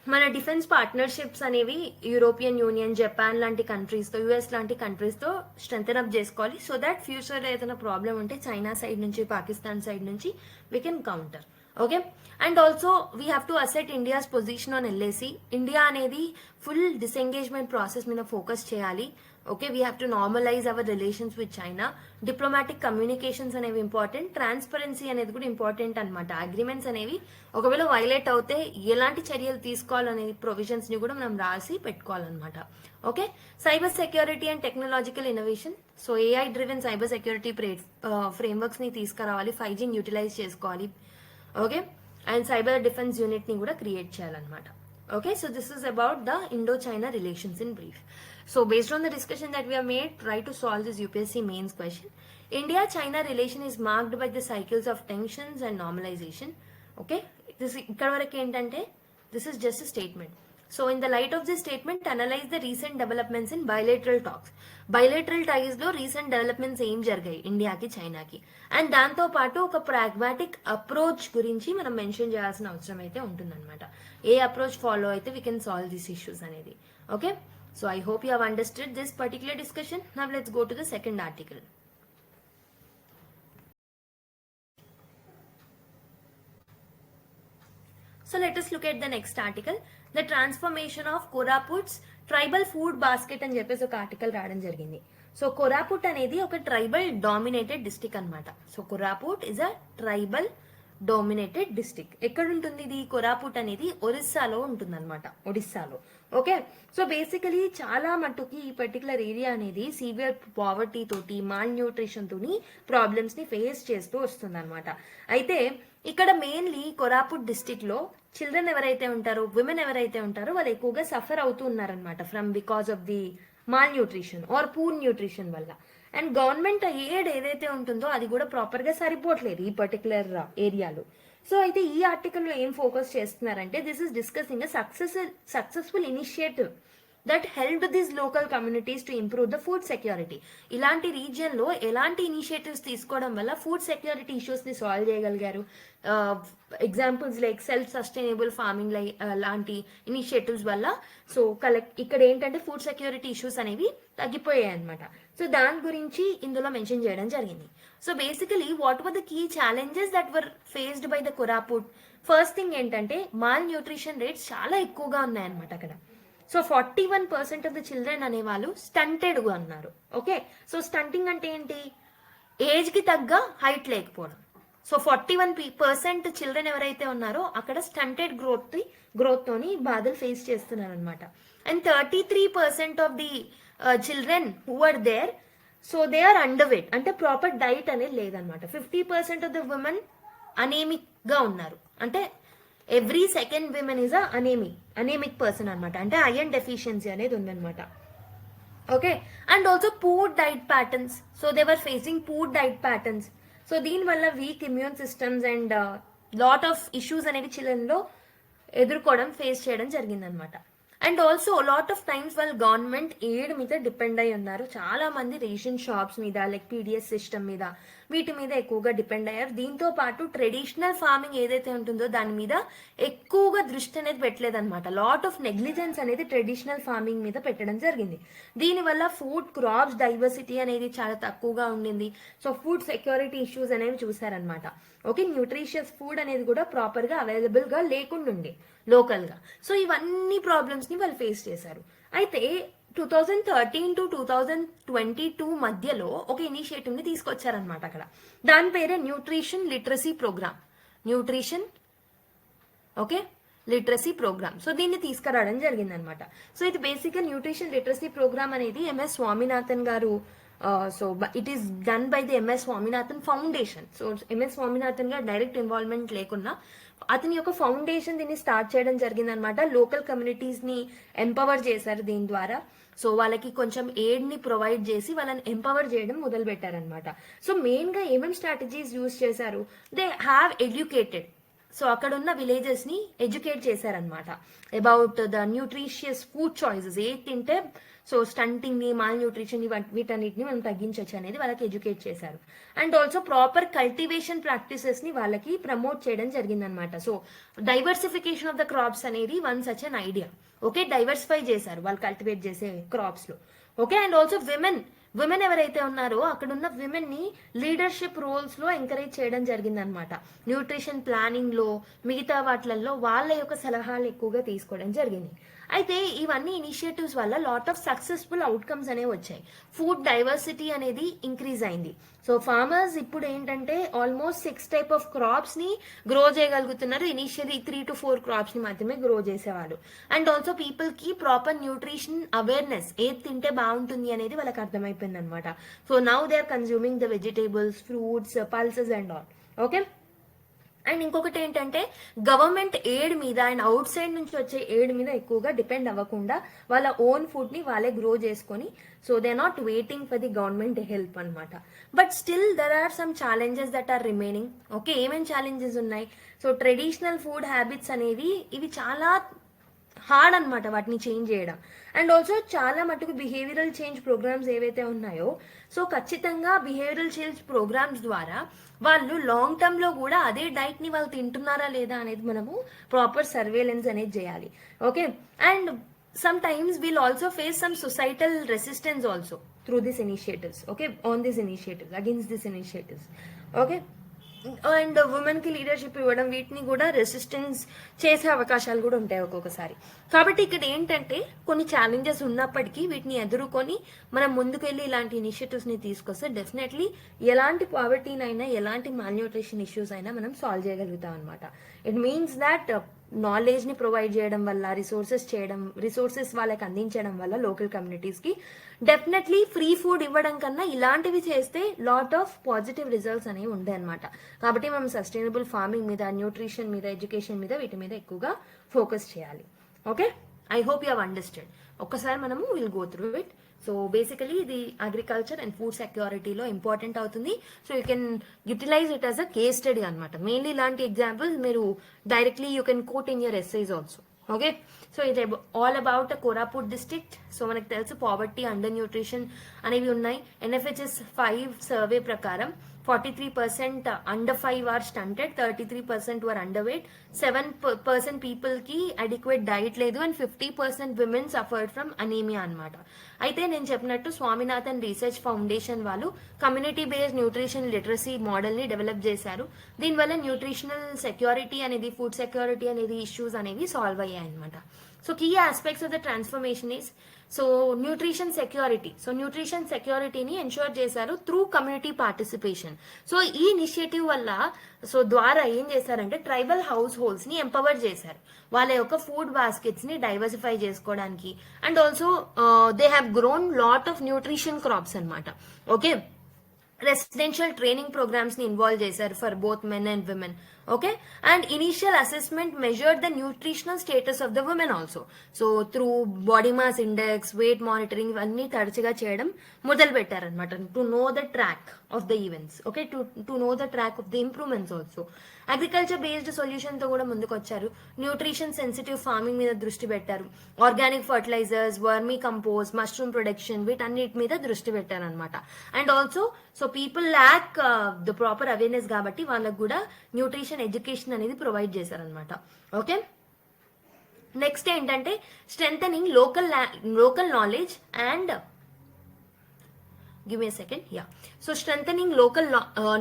మన డిఫెన్స్ పార్ట్నర్షిప్స్ అనేవి యూరోపియన్ యూనియన్, జపాన్ లాంటి కంట్రీస్ తో, యుఎస్ లాంటి కంట్రీస్ తో స్ట్రెంథన్ అప్ చేసుకోవాలి. సో దాట్ ఫ్యూచర్ లో ఏదైనా ప్రాబ్లం ఉంటే చైనా సైడ్ నుంచి, పాకిస్తాన్ సైడ్ నుంచి we can counter. Okay, and also we have to assert India's position on LAC. India అనేది ఫుల్ డిసెంగేజ్మెంట్ ప్రాసెస్ మీద ఫోకస్ చేయాలి. Okay, we have to normalise hour relations with China. Diplomatic communications అనేవి ఇంపార్టెంట్, ట్రాన్స్పరెన్సీ అనేది కూడా ఇంపార్టెంట్ అనమాట. అగ్రిమెంట్స్ అనేవి ఒకవేళ వైలేట్ అవుతే ఎలాంటి చర్యలు తీసుకోవాలనే ప్రొవిజన్స్ ని కూడా మనం రాసి పెట్టుకోవాలన్నమాట. Okay, cyber security and technological innovation. So AI driven cyber security frameworks ని తీసుకురావాలి, 5Gని యూటిలైజ్ చేసుకోవాలి. Okay, and cyber defence unit ని కూడా క్రియేట్ చేయాలన్నమాట. Okay, so this is about the Indo-China relations in brief. So based on the discussion that we have made, try to solve this UPSC mains question. India-China relation is marked by the cycles of tensions and normalization. Okay, this is just a statement. So in the light of this statement, analyze the recent developments in bilateral talks. Bilateral ties లో recent developments ఏం జరిగాయి ఇండియాకి చైనాకి, అండ్ దాంతో పాటు ఒక ప్రాగ్మాటిక్ అప్రోచ్ గురించి మనం మెన్షన్ చేయాల్సిన అవసరం అయితే ఉంటుందన్నమాట. ఏ అప్రోచ్ ఫాలో అయితే we can solve these issues అనేది. Okay, so I hope you have understood this particular discussion. Now let's go to the second article. So let us look at the next article. The transformation of Koraput's tribal food basket అని చెప్పేసి ఒక ఆర్టికల్ రావడం జరిగింది. సో కొరాపుట్ అనేది ఒక ట్రైబల్ డామినేటెడ్ డిస్టిక్ అనమాట. So Koraput is a tribal dominated district. ఎక్కడ ఉంటుంది ఇది? కొరాపుట్ అనేది ఒరిస్సాలో ఉంటుంది అనమాట, ఒడిస్సాలో. ఓకే, సో బేసికలీ చాలా మట్టుకి ఈ పర్టికులర్ ఏరియా అనేది సివియర్ పావర్టీ తోటి, మాల్ న్యూట్రిషన్ తోని ప్రాబ్లమ్స్ ని ఫేస్ చేస్తూ వస్తుంది అనమాట. అయితే ఇక్కడ మెయిన్లీ కొరాపుట్ డిస్టిక్ లో చిల్డ్రన్ ఎవరైతే ఉంటారో, విమెన్ ఎవరైతే ఉంటారో వాళ్ళు ఎక్కువగా సఫర్ అవుతూ ఉన్నారనమాట from because of the mall nutrition are poor nutrition వల్ల. అండ్ గవర్నమెంట్ ఎయిడ్ ఏదైతే ఉంటుందో అది కూడా ప్రాపర్ గా సరిపోవట్లేదు ఈ పర్టికులర్ ఏరియాలో. సో అయితే ఈ ఆర్టికల్లో ఏం ఫోకస్ చేస్తున్నారంటే, this is discussing successful initiative that helped these local communities to improve the food security. ఇలాంటి రీజియన్ లో ఎలాంటి ఇనిషియేటివ్స్ తీసుకోవడం వల్ల ఫుడ్ సెక్యూరిటీ ఇష్యూస్ ని సాల్వ్ చేయగలిగారు? Examples like self sustainable farming లాంటి ఇనిషియేటివ్స్ వల్ల. సో ఇక్కడ ఏంటంటే ఫుడ్ సెక్యూరిటీ ఇష్యూస్ అనేవి తగ్గిపోయాయి అనమాట. సో దాని గురించి ఇందులో మెన్షన్ చేయడం జరిగింది. So basically what were the key challenges that were faced by the Koraput? First thing ఏంటంటే మాల్ న్యూట్రిషన్ రేట్స్ చాలా ఎక్కువగా ఉన్నాయన్నమాట అక్కడ. సో 41% ఆఫ్ ద చిల్డ్రన్ అనేవాళ్ళు స్టంటెడ్గా ఉన్నారు. ఓకే, సో స్టంటింగ్ అంటే ఏంటి? ఏజ్ కి తగ్గ హైట్ లేకపోవడం. సో 41% చిల్డ్రన్ ఎవరైతే ఉన్నారో అక్కడ స్టంటెడ్ గ్రోత్ తోని బాధలు ఫేస్ చేస్తున్నారు అనమాట. And 33% of the children who are there, so they are underweight, అంటే ప్రాపర్ డైట్ అనేది లేదనమాట. 50% ఆఫ్ ద ఉమెన్ అనేమిక్ గా ఉన్నారు, అంటే every second women is anaemic person అనమాట. అంటే ఐరన్ డెఫిషియన్సీ అనేది ఉందన్నమాట. Okay, and also poor diet patterns. So they were facing poor diet patterns. So దీనివల్ల weak immune systems and lot of issues అనేవి చిల్డ్రన్లో ఎదుర్కోవడం ఫేస్ చేయడం జరిగిందనమాట. And also lot of times వాళ్ళు గవర్నమెంట్ ఎయిడ్ మీద డిపెండ్ అయి ఉన్నారు. చాలా మంది రేషన్ షాప్స్ మీద లైక్ పీడిఎస్ సిస్టమ్ మీద వీటి మీద ఎక్కువగా డిపెండ్ అయ్యారు. దీంతో పాటు ట్రెడిషనల్ ఫార్మింగ్ ఏదైతే ఉంటుందో దాని మీద ఎక్కువగా దృష్టి అనేది పెట్టలేదన్నమాట. లాట్ ఆఫ్ నెగ్లిజెన్స్ అనేది ట్రెడిషనల్ ఫార్మింగ్ మీద పెట్టడం జరిగింది. దీనివల్ల ఫుడ్ క్రాప్స్ డైవర్సిటీ అనేది చాలా తక్కువగా ఉండింది. సో ఫుడ్ సెక్యూరిటీ ఇష్యూస్ అనేవి చూసారనమాట. ఓకే, న్యూట్రిషియస్ ఫుడ్ అనేది కూడా ప్రాపర్గా అవైలబుల్గా లేకుండా ఉండే లోకల్గా. సో ఇవన్నీ ప్రాబ్లమ్స్ని వాళ్ళు ఫేస్ చేశారు. అయితే 2013 to 2022 మధ్యలో ఒక ఇనిషియేటివ్ని తీసుకొచ్చారనమాట అక్కడ. దాని పేరే nutrition literacy programme. Nutrition literacy programme. So దీన్ని తీసుకురావడం జరిగిందనమాట. సో ఇది బేసిక్గా న్యూట్రిషన్ లిటరసీ ప్రోగ్రామ్ అనేది MS Swaminathan garu, so it is done by the MS Swaminathan foundation. So MS Swaminathan garu direct involvement లేకున్నా అతని యొక్క ఫౌండేషన్ దీన్ని స్టార్ట్ చేయడం జరిగిందనమాట. లోకల్ కమ్యూనిటీస్ ని ఎంపవర్ చేశారు దీని ద్వారా. సో వాళ్ళకి కొంచెం ఎయిడ్ ని ప్రొవైడ్ చేసి వాళ్ళని ఎంపవర్ చేయడం మొదలు పెట్టారనమాట. సో మెయిన్ గా ఏమేమి స్ట్రాటజీస్ యూజ్ చేశారు, దే హ్యావ్ ఎడ్యుకేటెడ్. సో అక్కడ ఉన్న విలేజెస్ ని ఎడ్యుకేట్ చేశారనమాట about the nutritious food choices. ఏది తింటే సో స్టంటింగ్ ని, మాల్ న్యూట్రిషన్ వీటన్నిటిని మనం తగ్గించవచ్చు అనేది వాళ్ళకి ఎడ్యుకేట్ చేశారు. And also proper cultivation practices ని వాళ్ళకి ప్రమోట్ చేయడం జరిగిందనమాట. So diversification of the crops అనేది one such an idea. Okay, diversify చేశారు వాళ్ళు కల్టివేట్ చేసే క్రాప్స్ లో. ఓకే, అండ్ ఆల్సో విమెన్ ఎవరైతే ఉన్నారో అక్కడ ఉన్న విమెన్ ని లీడర్షిప్ రోల్స్ లో ఎంకరేజ్ చేయడం జరిగిందనమాట. న్యూట్రిషన్ ప్లానింగ్ లో మిగతా వాటిలలో వాళ్ళ యొక్క సలహాలు ఎక్కువగా తీసుకోవడం జరిగింది. అయితే ఇవన్నీ ఇనిషియేటివ్స్ వల్ల లాట్ ఆఫ్ సక్సెస్ఫుల్ అవుట్కమ్స్ అనేవి వచ్చాయి. ఫుడ్ డైవర్సిటీ అనేది ఇంక్రీజ్ అయింది. సో ఫార్మర్స్ ఇప్పుడు ఏంటంటే ఆల్మోస్ట్ 6 టైప్ ఆఫ్ క్రాప్స్ ని గ్రో చేయగలుగుతున్నారు. ఇనిషియలీ 3 to 4 క్రాప్స్ ని మాత్రమే గ్రో చేసేవాళ్ళు. అండ్ ఆల్సో పీపుల్ కి ప్రాపర్ న్యూట్రిషన్ అవేర్నెస్, ఏది తింటే బాగుంటుంది అనేది వాళ్ళకి అర్థమైపోయింది అనమాట. So now they are consuming the vegetables, fruits, pulses and all. Okay, and ఇంకొకటి ఏంటంటే గవర్నమెంట్ ఎయిడ్ మీద అండ్ అవుట్ సైడ్ నుంచి వచ్చే ఎయిడ్ మీద ఎక్కువగా డిపెండ్ అవ్వకుండా వాళ్ళ ఓన్ ఫుడ్ ని వాళ్ళే గ్రో చేసుకొని, so they not waiting for the government help అనమాట. But still there are some challenges that are remaining. Okay, ఏమేమి ఛాలెంజెస్ ఉన్నాయి? సో ట్రెడిషనల్ ఫుడ్ హ్యాబిట్స్ అనేవి ఇవి చాలా హార్డ్ అనమాట వాటిని చేంజ్ చేయడం. అండ్ ఆల్సో చాలా మటుకు బిహేవియరల్ చేంజ్ ప్రోగ్రామ్స్ ఏవైతే ఉన్నాయో, సో ఖచ్చితంగా బిహేవియరల్ చేంజ్ ప్రోగ్రామ్స్ ద్వారా వాళ్ళు లాంగ్ టర్మ్ లో కూడా అదే డైట్ ని వాళ్ళు తింటున్నారా లేదా అనేది మనము ప్రాపర్ సర్వేలెన్స్ అనేది చేయాలి. Okay, and some times we'll also face some societal resistance also through this initiatives. Okay, on this initiatives, against this initiatives. Okay, and women కి లీడర్షిప్ ఇవ్వడం, వీటిని కూడా రెసిస్టెన్స్ చేసే అవకాశాలు కూడా ఉంటాయి ఒక్కొక్కసారి. కాబట్టి ఇక్కడ ఏంటంటే కొన్ని ఛాలెంజెస్ ఉన్నప్పటికీ వీటిని ఎదుర్కొని మనం ముందుకెళ్ళి ఇలాంటి ఇనిషియేటివ్స్ ని తీసుకొస్తే డెఫినెట్లీ ఎలాంటి పావర్టీనైనా, ఎలాంటి మాల్న్యూట్రిషన్ ఇష్యూస్ అయినా మనం సాల్వ్ చేయగలుగుతాం అనమాట. ఇట్ మీన్స్ దాట్ నాలెడ్జ్ ని ప్రొవైడ్ చేయడం వల్ల, రిసోర్సెస్ వాళ్ళకి అందించడం వల్ల లోకల్ కమ్యూనిటీస్ కి డెఫినెట్లీ ఫ్రీ ఫుడ్ ఇవ్వడం కన్నా ఇలాంటివి చేస్తే లాట్ ఆఫ్ పాజిటివ్ రిజల్ట్స్ అనేవి ఉంటాయి అనమాట. కాబట్టి మనం సస్టైనబుల్ ఫార్మింగ్ మీద, న్యూట్రిషన్ మీద, ఎడ్యుకేషన్ మీద, వీటి మీద ఎక్కువగా ఫోకస్ చేయాలి. Okay, I hope you have understand. ఒక్కసారి మనము will go through it. So basically ఇది అగ్రికల్చర్ అండ్ ఫుడ్ సెక్యూరిటీలో ఇంపార్టెంట్ అవుతుంది. So you can utilise it as a case study అనమాట. మెయిన్లీ ఇలాంటి ఎగ్జాంపుల్స్ మీరు directly you can quote in your essays also. Okay, so ఇది all about Koraput district. So మనకు తెలుసు పావర్టీ, అండర్ న్యూట్రిషన్ అనేవి ఉన్నాయి. NFHS 5 సర్వే ప్రకారం 43% under 5 are stunted, 33% were underweight, 7% people ki adequate diet ledu and 50% women suffered from anemia అనమాట. అయితే నేను చెప్పినట్టు స్వామినాథన్ రీసెర్చ్ ఫౌండేషన్ వాళ్ళు community based nutrition literacy model ని డెవలప్ చేశారు. దీనివల్ల న్యూట్రిషనల్ సెక్యూరిటీ అనేది, ఫుడ్ సెక్యూరిటీ అనేది ఇష్యూస్ అనేవి సాల్వ్ అయ్యాయి అనమాట. So key aspects of the transformation is so nutrition security. So nutrition సెక్యూరిటీని ఎన్షూర్ చేశారు త్రూ కమ్యూనిటీ పార్టిసిపేషన్. సో ఈ ఇనిషియేటివ్ వల్ల ద్వారా ఏం చేశారంటే ట్రైబల్ హౌస్ హోల్డ్స్ ని ఎంపవర్ చేశారు వాళ్ళ యొక్క ఫుడ్ బాస్కెట్స్ ని డైవర్సిఫై చేసుకోవడానికి. And also they have grown lot of nutrition crops అనమాట. ఓకే, రెసిడెన్షియల్ ట్రైనింగ్ ప్రోగ్రామ్స్ ని ఇన్వాల్వ్ చేశారు for both men and women. Okay, and initial assessment measured the nutritional status of the women also. So through body mass index, weight monitoring, ఇవన్నీ తరచుగా చేయడం మొదలు పెట్టారనమాట to know the track of the events. Okay, to know the track of the improvements also. Agriculture based solution తో కూడా ముందుకు వచ్చారు. న్యూట్రిషన్ సెన్సిటివ్ ఫార్మింగ్ మీద దృష్టి పెట్టారు. Organic fertilisers, vermicompost, mushroom production, వీటన్నిటి మీద దృష్టి పెట్టారు అనమాట. And also so people lack the proper awareness కాబట్టి వాళ్ళకు కూడా న్యూట్రిషన్ ఎడ్యుకేషన్ అనేది ప్రొవైడ్ చేశారనమాట. ఓకే, నెక్స్ట్ ఏంటంటే strengthening local knowledge and give me a second, yeah, so strengthening local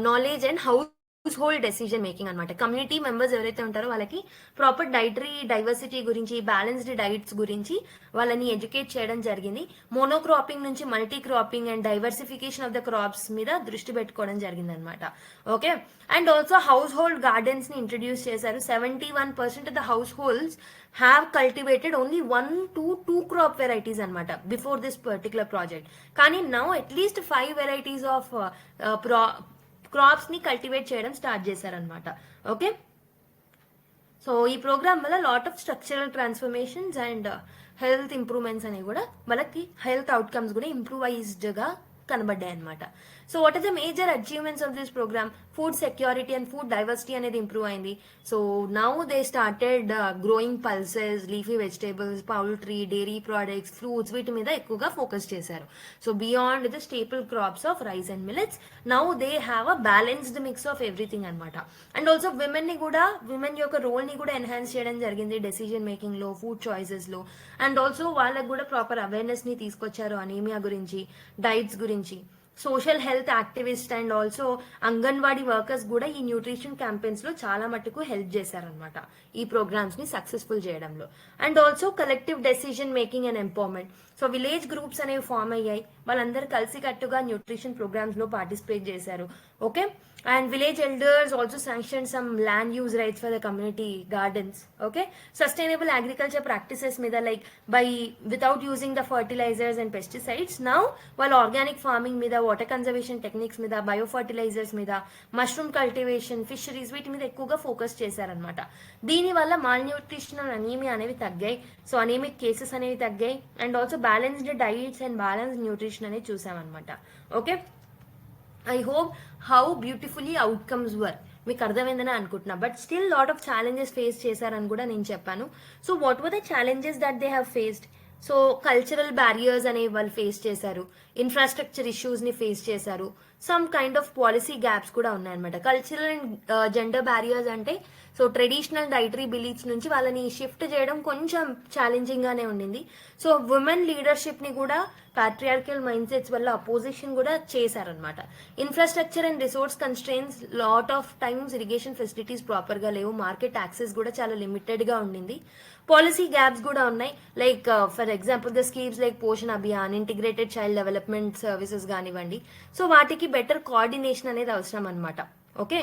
knowledge and house hold decision making అనమాట. కమ్యూనిటీ మెంబర్స్ ఎవరైతే ఉంటారో వాళ్ళకి ప్రాపర్ డైటరీ డైవర్సిటీ గురించి, బ్యాలెన్స్డ్ డైట్స్ గురించి వాళ్ళని ఎడ్యుకేట్ చేయడం జరిగింది. మోనోక్రాపింగ్ నుంచి multi cropping and diversification of the crops మీద దృష్టి పెట్టుకోవడం జరిగింది అనమాట. Okay, and also house hold gardens ని ఇంట్రడ్యూస్ చేశారు. 71% of the house holds have cultivated only 1 to 2 crop varieties అనమాట బిఫోర్ దిస్ పర్టికులర్ ప్రాజెక్ట్. కానీ now at least 5 varieties of crops ని కల్టివేట్ చేయడం స్టార్ట్ చేశారనమాట. ఓకే, సో ఈ ప్రోగ్రామ్ వల్ల lot of structural transformations and health improvements అనేవి కూడా వాళ్ళకి హెల్త్ అవుట్కమ్స్ కూడా ఇంప్రూవైజ్డ్ గా కనబడ్డాయి అనమాట. So what are the major achievements of this programme? Food security and food diversity అనేది ఇంప్రూవ్ అయింది. So now they started growing pulses, leafy vegetables, poultry, dairy products, fruits, వీటి మీద ఎక్కువగా ఫోకస్ చేశారు. So beyond the staple crops of rice and millets now they have a balanced mix of everything అనమాట. అండ్ ఆల్సో విమెన్ యొక్క రోల్ ని కూడా ఎన్హాన్స్ చేయడం జరిగింది డెసిజన్ మేకింగ్ లో, ఫుడ్ చాయిసెస్ లో. అండ్ ఆల్సో వాళ్ళకు కూడా ప్రాపర్ అవేర్నెస్ ని తీసుకొచ్చారు అనీమియా గురించి, డైట్స్ గురించి. Social health activist and also anganwadi workers కూడా ఈ న్యూట్రిషన్ క్యాంపెయిన్స్ లో చాలా మటుకు హెల్ప్ చేశారనమాట ఈ ప్రోగ్రామ్స్ ని సక్సెస్ఫుల్ చేయడంలో. And also collective decision making and empowerment. So village groups అనేవి ఫామ్ అయ్యాయి, వాళ్ళందరూ కలిసికట్టుగా న్యూట్రిషన్ ప్రోగ్రామ్స్ లో పార్టిసిపేట్ చేశారు. Okay, and village elders also sanctioned some land use rights for the community gardens. Okay, sustainable agriculture practices mida, like by without using the fertilizers and pesticides. Now while organic farming mida, water conservation techniques mida, biofertilizers mida, mushroom cultivation, fisheries, వీటి మీద ఎక్కువగా ఫోకస్ చేశారనమాట. దీని వల్ల మాల్ న్యూట్రిషనల్ అనీమియా అనేవి తగ్గాయి. సో అనీమిక్ కేసెస్ అనేవి తగ్గాయి. And also balanced diets and balanced nutrition అనేది చూసామన్నమాట. Okay, I hope how beautifully outcomes were మీకు అర్థమైందని అనుకుంటున్నా. But still lot of challenges face చేశారని కూడా నేను చెప్పాను. So what were the challenges that they have faced? So cultural barriers అనేవి వాళ్ళు ఫేస్ చేశారు, ఇన్ఫ్రాస్ట్రక్చర్ ఇష్యూస్ ని ఫేస్ చేశారు, some kind of policy gaps కూడా ఉన్నాయన్నమాట. కల్చరల్ అండ్ జెండర్ బ్యారియర్స్ అంటే సో ట్రెడిషనల్ డైటరీ బిలీఫ్స్ నుంచి వాళ్ళని షిఫ్ట్ చేయడం కొంచెం ఛాలెంజింగ్ గానే ఉండింది. సో ఉమెన్ లీడర్షిప్ ని కూడా పాట్రియార్కల్ మైండ్ సెట్స్ వల్ల అపోజిషన్ కూడా చేశారనమాట. Infrastructure and resource constraints, lot of times irrigation facilities proper గా లేవు, మార్కెట్ యాక్సెస్ కూడా చాలా లిమిటెడ్ గా ఉండింది. పాలసీ గ్యాప్స్ కూడా ఉన్నాయి, like for example the schemes like Poshan Abhiyaan, integrated child development services కానివ్వండి. సో వాటికి బెటర్ కోఆర్డినేషన్ అనేది అవసరం అనమాట. Okay,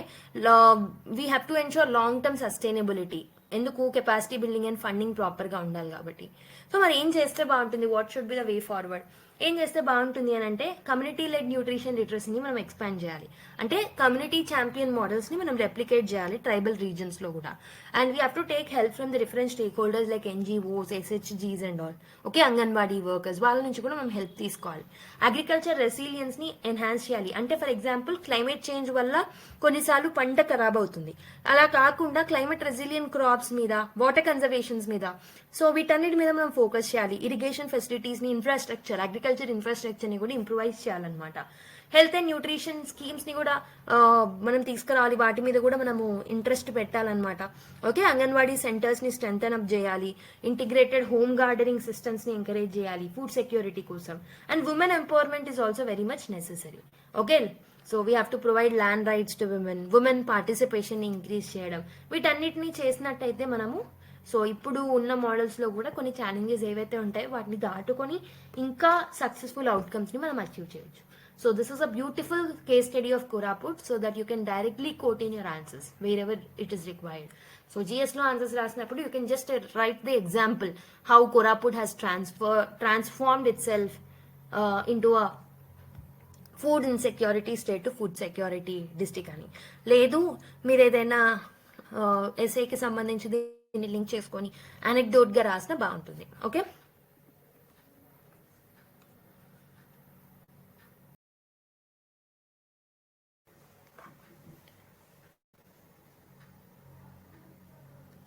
we have to ensure long term sustainability. ఎందుకు? Capacity building and funding proper గా ఉండాలి కాబట్టి. సో మరి ఏం చేస్తే బాగుంటుంది? What should be the way forward? ఏం చేస్తే బాగుంటుంది అని అంటే కమ్యూనిటీ లెడ్ న్యూట్రిషన్ లిటరసీని మనం ఎక్స్పాండ్ చేయాలి. అంటే కమ్యూనిటీ ఛాంపియన్ మోడల్స్ ని మనం రెప్లికేట్ చేయాలి ట్రైబల్ రీజన్స్ లో కూడా. And we have to take help from the different stakeholders like NGOs, ఎస్హెచ్జీస్ and all. Okay, Anganwadi workers, వాళ్ళ నుంచి కూడా మనం హెల్ప్ తీసుకోవాలి. అగ్రికల్చర్ రెసిలియన్స్ ని ఎన్హాన్స్ చేయాలి. అంటే ఫర్ ఎగ్జాంపుల్ క్లైమేట్ చేంజ్ వల్ల కొన్నిసార్లు పంట ఖరాబ్ అవుతుంది, అలా కాకుండా క్లైమేట్ రెసిలియన్ క్రాప్స్ మీద, వాటర్ కన్జర్వేషన్స్ మీద, సో వీటన్నిటి మీద మనం ఫోకస్ చేయాలి. ఇరిగేషన్ ఫెసిలిటీస్ ని, ఇన్ఫ్రాస్ట్రక్చర్, అగ్రికల్చర్ ఇన్ఫ్రాస్ట్రక్చర్ ని కూడా ఇంప్రూవైజ్ చేయాలన్నమాట. హెల్త్ అండ్ న్యూట్రిషన్ స్కీమ్స్ ని కూడా మనం తీసుకురావాలి, వాటి మీద కూడా మనము ఇంట్రెస్ట్ పెట్టాలన్నమాట. ఓకే, అంగన్వాడీ సెంటర్స్ ని స్ట్రెంథన్ అప్ చేయాలి, ఇంటిగ్రేటెడ్ హోమ్ గార్డెనింగ్ సిస్టమ్స్ ని ఎంకరేజ్ చేయాలి ఫుడ్ సెక్యూరిటీ కోసం. And women empowerment is also very much necessary. Okay, so we have to provide land rights to women participation ని ఇంక్రీజ్ చేయడం. వీటన్నిటిని చేసినట్టయితే మనము సో ఇప్పుడు ఉన్న మోడల్స్ లో కూడా కొన్ని ఛాలెంజెస్ ఏవైతే ఉంటాయో వాటిని దాటుకొని ఇంకా సక్సెస్ఫుల్ అవుట్కమ్స్ ని మనం అచీవ్ చేయొచ్చు. So this is a beautiful case study of Koraput so that you can directly quote in your answers wherever it is required. So GS lo answers rasinapudu you can just write the example how Koraput has transformed itself into a food insecurity state to food security district ani. Ledu meer edaina ఎస్ఏకి సంబంధించి దీన్ని లింక్ చేసుకొని అనెక్డోట్గా రాసిన బాగుంటుంది. Okay,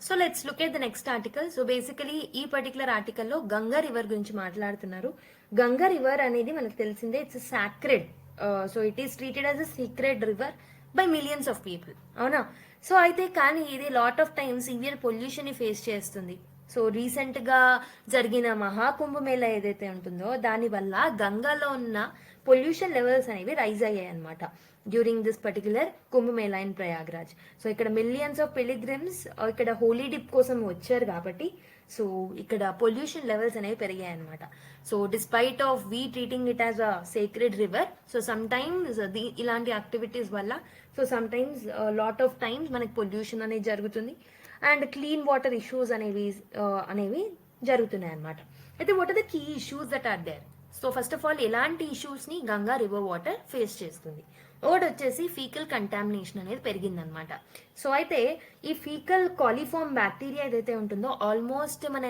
so let's look at the next article. So basically ఈ పర్టికులర్ ఆర్టికల్లో గంగా రివర్ గురించి మాట్లాడుతున్నారు. గంగా రివర్ అనేది మనకు తెలిసిందే, it's sacred. So it is treated as a secret river by millions of people, అవునా? సో అయితే కానీ ఇది lot of times severe pollution ని ఫేస్ చేస్తుంది. సో రీసెంట్ గా జరిగిన మహాకుంభమేళ ఏదైతే ఉంటుందో దానివల్ల గంగాలో ఉన్న పొల్యూషన్ లెవెల్స్ అనేవి రైజ్ అయ్యాయి అనమాట during this particular Kumbh Mela in Prayagraj. So ఇక్కడ మిలియన్స్ ఆఫ్ పిలిగ్రిమ్స్ ఇక్కడ హోలీ డిప్ కోసం వచ్చారు కాబట్టి సో ఇక్కడ పొల్యూషన్ లెవెల్స్ అనేవి పెరిగాయి అనమాట. So despite of we treating it as a sacred river, so some times ఇలాంటి యాక్టివిటీస్ వల్ల so some times lot of times మనకి పొల్యూషన్ అనేది జరుగుతుంది అండ్ క్లీన్ వాటర్ ఇష్యూస్ అనేవి జరుగుతున్నాయి అనమాట. అయితే what are the key issues that are there? So first of all ఎలాంటి ఇష్యూస్ ని గంగా రివర్ వాటర్ ఫేస్ చేస్తుంది? ఒకటి వచ్చేసి ఫీకల్ కంటామినేషన్ అనేది పెరిగిందనమాట. సో అయితే ఈ ఫీకల్ కాలిఫార్మ్ బ్యాక్టీరియా ఏదైతే ఉంటుందో ఆల్మోస్ట్ మన